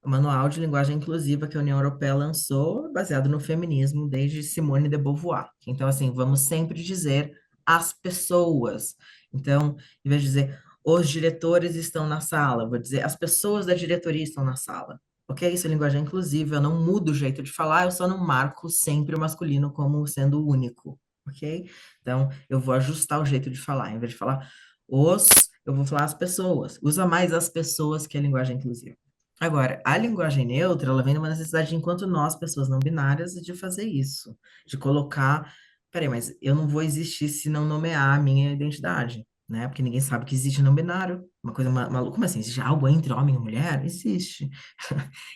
S2: o manual de linguagem inclusiva que a União Europeia lançou, baseado no feminismo, desde Simone de Beauvoir. Então, assim, vamos sempre dizer as pessoas. Então, em vez de dizer os diretores estão na sala, vou dizer as pessoas da diretoria estão na sala. Ok? Isso é linguagem inclusiva, eu não mudo o jeito de falar, eu só não marco sempre o masculino como sendo o único. Ok? Então, eu vou ajustar o jeito de falar. Em vez de falar os, eu vou falar as pessoas. Usa mais as pessoas que a linguagem inclusiva. Agora, a linguagem neutra, ela vem de uma necessidade, enquanto nós, pessoas não binárias, de fazer isso, de colocar, peraí, mas eu não vou existir se não nomear a minha identidade, né? Porque ninguém sabe que existe não binário, uma coisa maluca, como assim? Existe algo entre homem e mulher? Existe.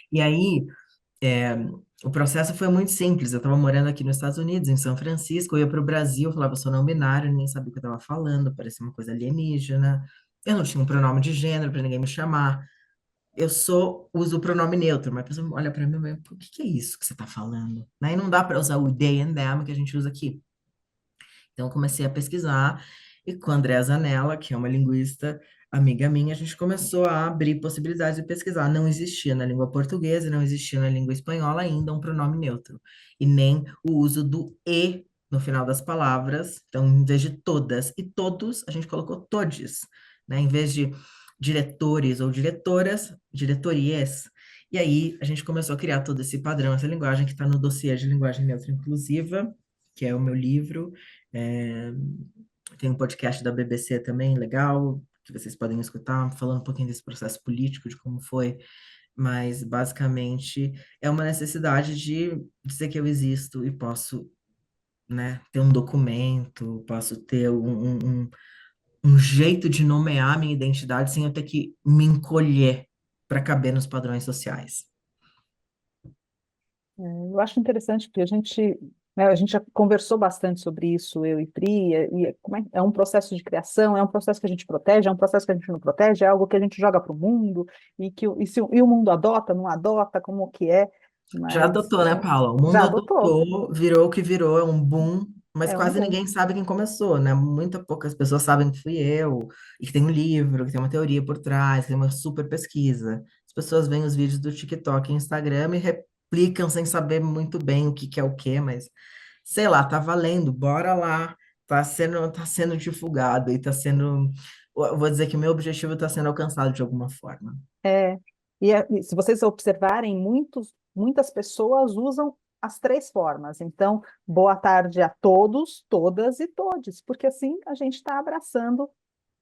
S2: E aí, é, o processo foi muito simples, eu estava morando aqui nos Estados Unidos, em São Francisco, eu ia para o Brasil, eu falava, eu sou não binário, ninguém sabia o que eu estava falando, parecia uma coisa alienígena, eu não tinha um pronome de gênero para ninguém me chamar, uso o pronome neutro, mas a pessoa olha para mim e fala, o que que é isso que você está falando? Né? E não dá para usar o they and them que a gente usa aqui. Então, eu comecei a pesquisar, e com a Andréa Zanella, que é uma linguista amiga minha, a gente começou a abrir possibilidades de pesquisar. Não existia na língua portuguesa, não existia na língua espanhola ainda um pronome neutro, e nem o uso do e no final das palavras. Então, em vez de todas e todos, a gente colocou todes, né? Em vez de diretores ou diretoras, diretories. E aí, a gente começou a criar todo esse padrão, essa linguagem que está no dossiê de linguagem neutra inclusiva, que é o meu livro. É, tem um podcast da BBC também, legal, que vocês podem escutar, falando um pouquinho desse processo político, de como foi, mas basicamente é uma necessidade de dizer que eu existo e posso, né, ter um documento, posso ter um jeito de nomear a minha identidade sem eu ter que me encolher para caber nos padrões sociais.
S1: Eu acho interessante porque a gente né? A gente já conversou bastante sobre isso, eu e Pri, é um processo de criação, é um processo que a gente protege, é um processo que a gente não protege, é algo que a gente joga para o mundo, e o mundo adota, não adota, como que é,
S2: Já
S1: mas
S2: adotou, né, Paula? O
S1: já
S2: mundo
S1: adotou,
S2: adotou, virou o que virou, é um boom, mas
S1: é um
S2: quase
S1: bom.
S2: ninguém sabe quem começou, né? Muitas poucas pessoas sabem que fui eu, e que tem um livro, que tem uma teoria por trás, que tem uma super pesquisa. As pessoas veem os vídeos do TikTok e Instagram e replicam sem saber muito bem o que que é o que, mas sei lá, tá valendo, bora lá. Tá sendo divulgado e tá sendo. Eu vou dizer que o meu objetivo está sendo alcançado de alguma forma.
S1: É, e se vocês observarem, muitas pessoas usam as três formas. Então, boa tarde a todos, todas e todes, porque assim a gente está abraçando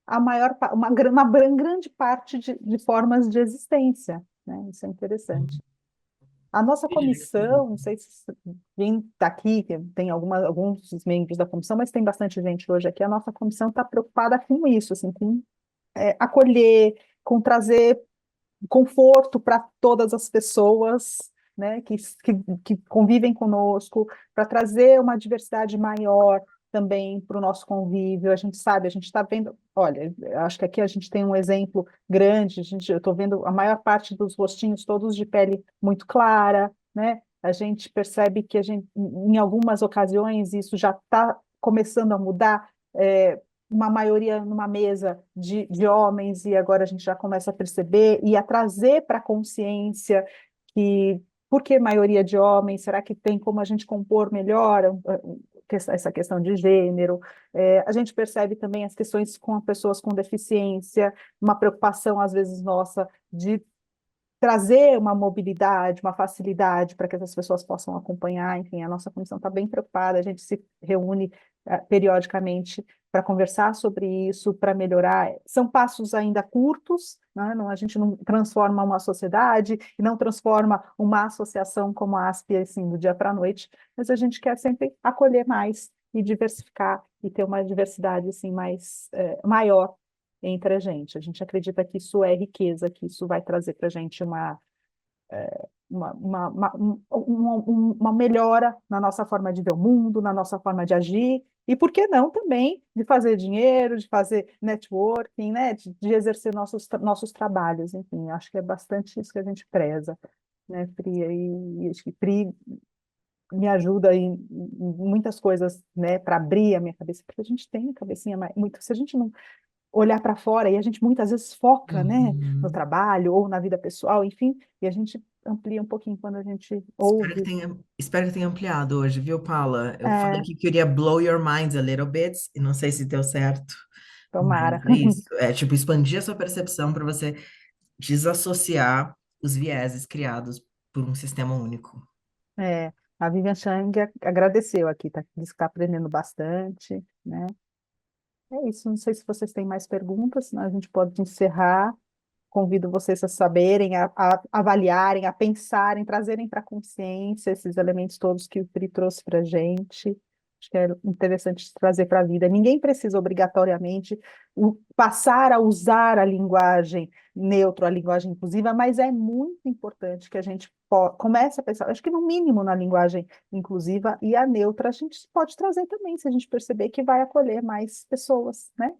S1: a maior, grande parte de formas de existência, né? Isso é interessante. A nossa comissão, não sei se quem está aqui, tem alguns membros da comissão, mas tem bastante gente hoje aqui. A nossa comissão está preocupada com isso, assim, com acolher, com trazer conforto para todas as pessoas, né, que convivem conosco, para trazer uma diversidade maior também para o nosso convívio. A gente sabe, a gente está vendo, olha, eu acho que aqui a gente tem um exemplo grande, eu estou vendo a maior parte dos rostinhos todos de pele muito clara, né? A gente percebe que em algumas ocasiões isso já está começando a mudar. Uma maioria numa mesa de homens, e agora a gente já começa a perceber e a trazer para a consciência que, por que maioria de homens? Será que tem como a gente compor melhor essa questão de gênero? A gente percebe também as questões com pessoas com deficiência, uma preocupação, às vezes, nossa, de trazer uma mobilidade, uma facilidade para que essas pessoas possam acompanhar. Enfim, a nossa comissão está bem preocupada, a gente se reúne periodicamente para conversar sobre isso, para melhorar. São passos ainda curtos, né? Não, a gente não transforma uma sociedade e não transforma uma associação como a ASP assim, do dia para a noite, mas a gente quer sempre acolher mais e diversificar e ter uma diversidade assim, mais maior entre a gente. A gente acredita que isso é riqueza, que isso vai trazer para a gente uma melhora na nossa forma de ver o mundo, na nossa forma de agir, e por que não também de fazer dinheiro, de fazer networking, né? De exercer nossos trabalhos. Enfim, acho que é bastante isso que a gente preza, né, Pri? E acho que Pri me ajuda em muitas coisas, né, para abrir a minha cabeça, porque a gente tem a cabecinha muito, se a gente não olhar para fora, e a gente muitas vezes foca, né, no
S2: Uhum.
S1: trabalho ou na vida pessoal, enfim, e a gente amplia um pouquinho quando a gente ouve.
S2: Espero que tenha ampliado hoje, viu, Paula? Eu falei
S1: É,
S2: que queria blow your minds a little bit, e não sei se deu certo,
S1: tomara.
S2: mas é isso. É tipo expandir a sua percepção para você desassociar os vieses criados por um sistema único.
S1: É, a Vivian Chang agradeceu aqui, tá, disse que está aprendendo bastante, né? É isso, não sei se vocês têm mais perguntas, senão a gente pode encerrar. Convido vocês a saberem, a avaliarem, a pensarem, trazerem para a consciência esses elementos todos que o Pri trouxe para a gente. Acho que é interessante trazer para a vida. Ninguém precisa obrigatoriamente passar a usar a linguagem neutra, a linguagem inclusiva, mas é muito importante que a gente comece a pensar, acho que no mínimo na linguagem inclusiva e a neutra a gente pode trazer também, se a gente perceber que vai acolher mais pessoas, né?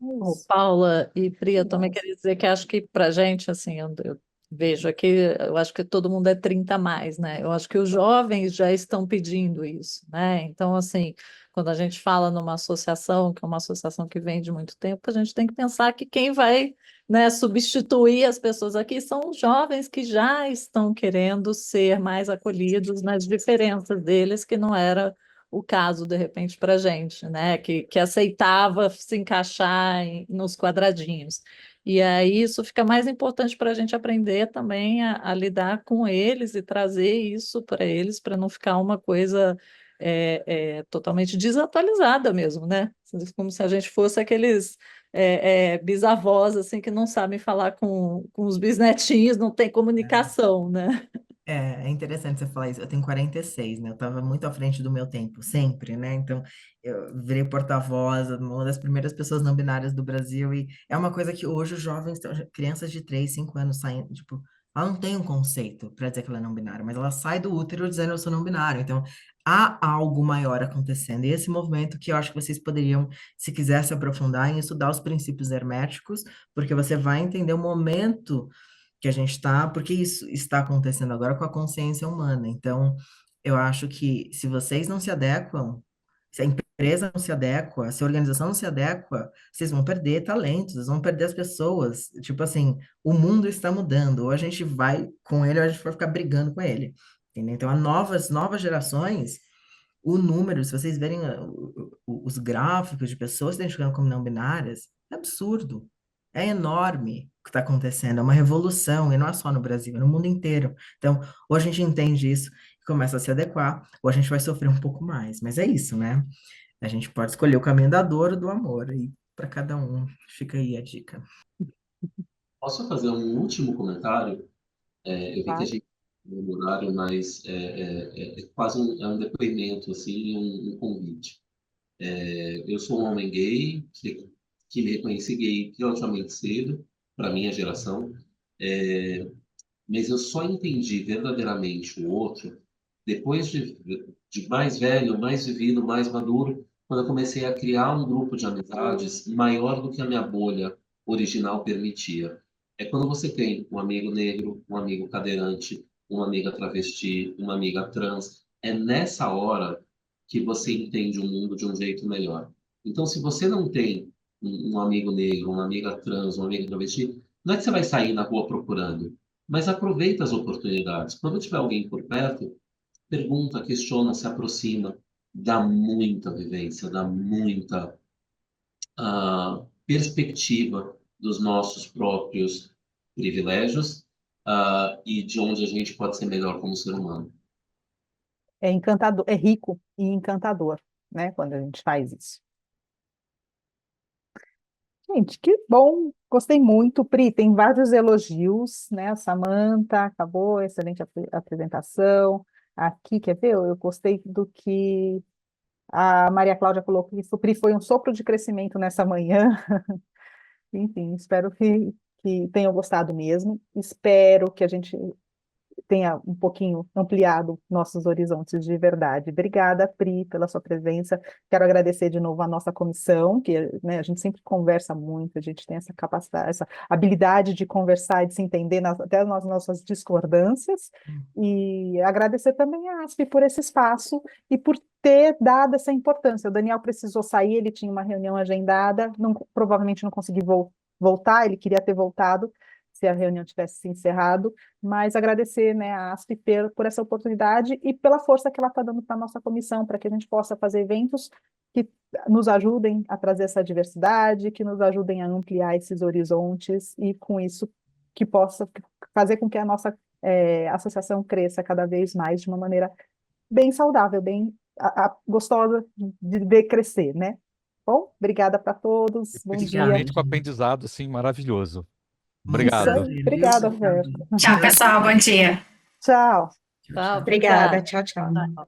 S1: É
S5: Ô,
S1: isso.
S5: Paula e Pri, eu também
S1: Legal.
S5: queria dizer que acho que para gente, assim, eu vejo aqui, eu acho que todo mundo é 30 a mais, né? Eu acho que os jovens já estão pedindo isso, né? Então, assim, quando a gente fala numa associação, que é uma associação que vem de muito tempo, a gente tem que pensar que quem vai, né, substituir as pessoas aqui são os jovens que já estão querendo ser mais acolhidos nas diferenças deles, que não era o caso, de repente, para a gente, né? Que aceitava se encaixar nos quadradinhos. E aí isso fica mais importante para a gente aprender também a lidar com eles e trazer isso para eles, para não ficar uma coisa totalmente desatualizada mesmo, né? Como se a gente fosse aqueles bisavós assim que não sabem falar com os bisnetinhos, não tem comunicação, né?
S2: É interessante você falar isso. Eu tenho 46, né? Eu estava muito à frente do meu tempo, sempre, né? Então, eu virei porta-voz, uma das primeiras pessoas não binárias do Brasil, e é uma coisa que hoje os jovens, crianças de 3, 5 anos saindo, tipo, ela não tem um conceito para dizer que ela é não binária, mas ela sai do útero dizendo eu sou não binário. Então, há algo maior acontecendo. E esse movimento que eu acho que vocês poderiam, se quiser se aprofundar em estudar os princípios herméticos, porque você vai entender o momento que a gente está, porque isso está acontecendo agora com a consciência humana. Então, eu acho que se vocês não se adequam, se a empresa não se adequa, se a organização não se adequa, vocês vão perder talentos, vocês vão perder as pessoas. Tipo assim, o mundo está mudando, ou a gente vai com ele, ou a gente vai ficar brigando com ele. Entendeu? Então, novas gerações, o número, se vocês verem os gráficos de pessoas se identificando como não binárias, é absurdo. É enorme o que está acontecendo. É uma revolução, e não é só no Brasil, é no mundo inteiro. Então, ou a gente entende isso e começa a se adequar, ou a gente vai sofrer um pouco mais. Mas é isso, né? A gente pode escolher o caminho da dor ou do amor, e para cada um. Fica aí a dica.
S4: Posso fazer um último comentário? Eu vi que a
S1: Claro.
S4: gente tem um horário, mas é quase um depoimento, assim, um convite. Eu sou um homem gay, que me reconheci gay relativamente cedo, para minha geração, mas eu só entendi verdadeiramente o outro depois de mais velho, mais vivido, mais maduro, quando eu comecei a criar um grupo de amizades maior do que a minha bolha original permitia. É quando você tem um amigo negro, um amigo cadeirante, uma amiga travesti, uma amiga trans. É nessa hora que você entende o mundo de um jeito melhor. Então, se você não tem um amigo negro, uma amiga trans, uma amiga travesti, não é que você vai sair na rua procurando, mas aproveita as oportunidades. Quando tiver alguém por perto, pergunta, questiona, se aproxima, dá muita vivência, dá muita perspectiva dos nossos próprios privilégios, e de onde a gente pode ser melhor como ser humano.
S1: É encantador, é rico e encantador, né, quando a gente faz isso. Gente, que bom, gostei muito, Pri, tem vários elogios, né, a Samantha acabou, excelente apresentação, aqui, quer ver, eu gostei do que a Maria Cláudia colocou, que isso, Pri, foi um sopro de crescimento nessa manhã, enfim, espero que tenham gostado mesmo, espero que a gente tenha um pouquinho ampliado nossos horizontes de verdade. Obrigada, Pri, pela sua presença. Quero agradecer de novo a nossa comissão, que, né, a gente sempre conversa muito, a gente tem essa capacidade, essa habilidade de conversar e de se entender até nas nossas discordâncias. E agradecer também a ASP por esse espaço e por ter dado essa importância. O Daniel precisou sair, ele tinha uma reunião agendada, provavelmente não conseguiu voltar, ele queria ter voltado se a reunião tivesse se encerrado, mas agradecer, né, a ASP por essa oportunidade e pela força que ela está dando para a nossa comissão, para que a gente possa fazer eventos que nos ajudem a trazer essa diversidade, que nos ajudem a ampliar esses horizontes e, com isso, que possa fazer com que a nossa associação cresça cada vez mais de uma maneira bem saudável, bem gostosa de ver crescer, né? Bom, obrigada para todos, bom dia.
S6: Principalmente com aprendizado, assim, maravilhoso.
S2: Muito
S1: Isso
S6: Obrigado.
S1: aí,
S2: prazer, viu?
S1: obrigada, Roberto.
S7: Tchau, pessoal. Bom dia.
S1: Tchau.
S5: Tá,
S7: Obrigada.
S5: obrigada.
S7: Tchau, tchau.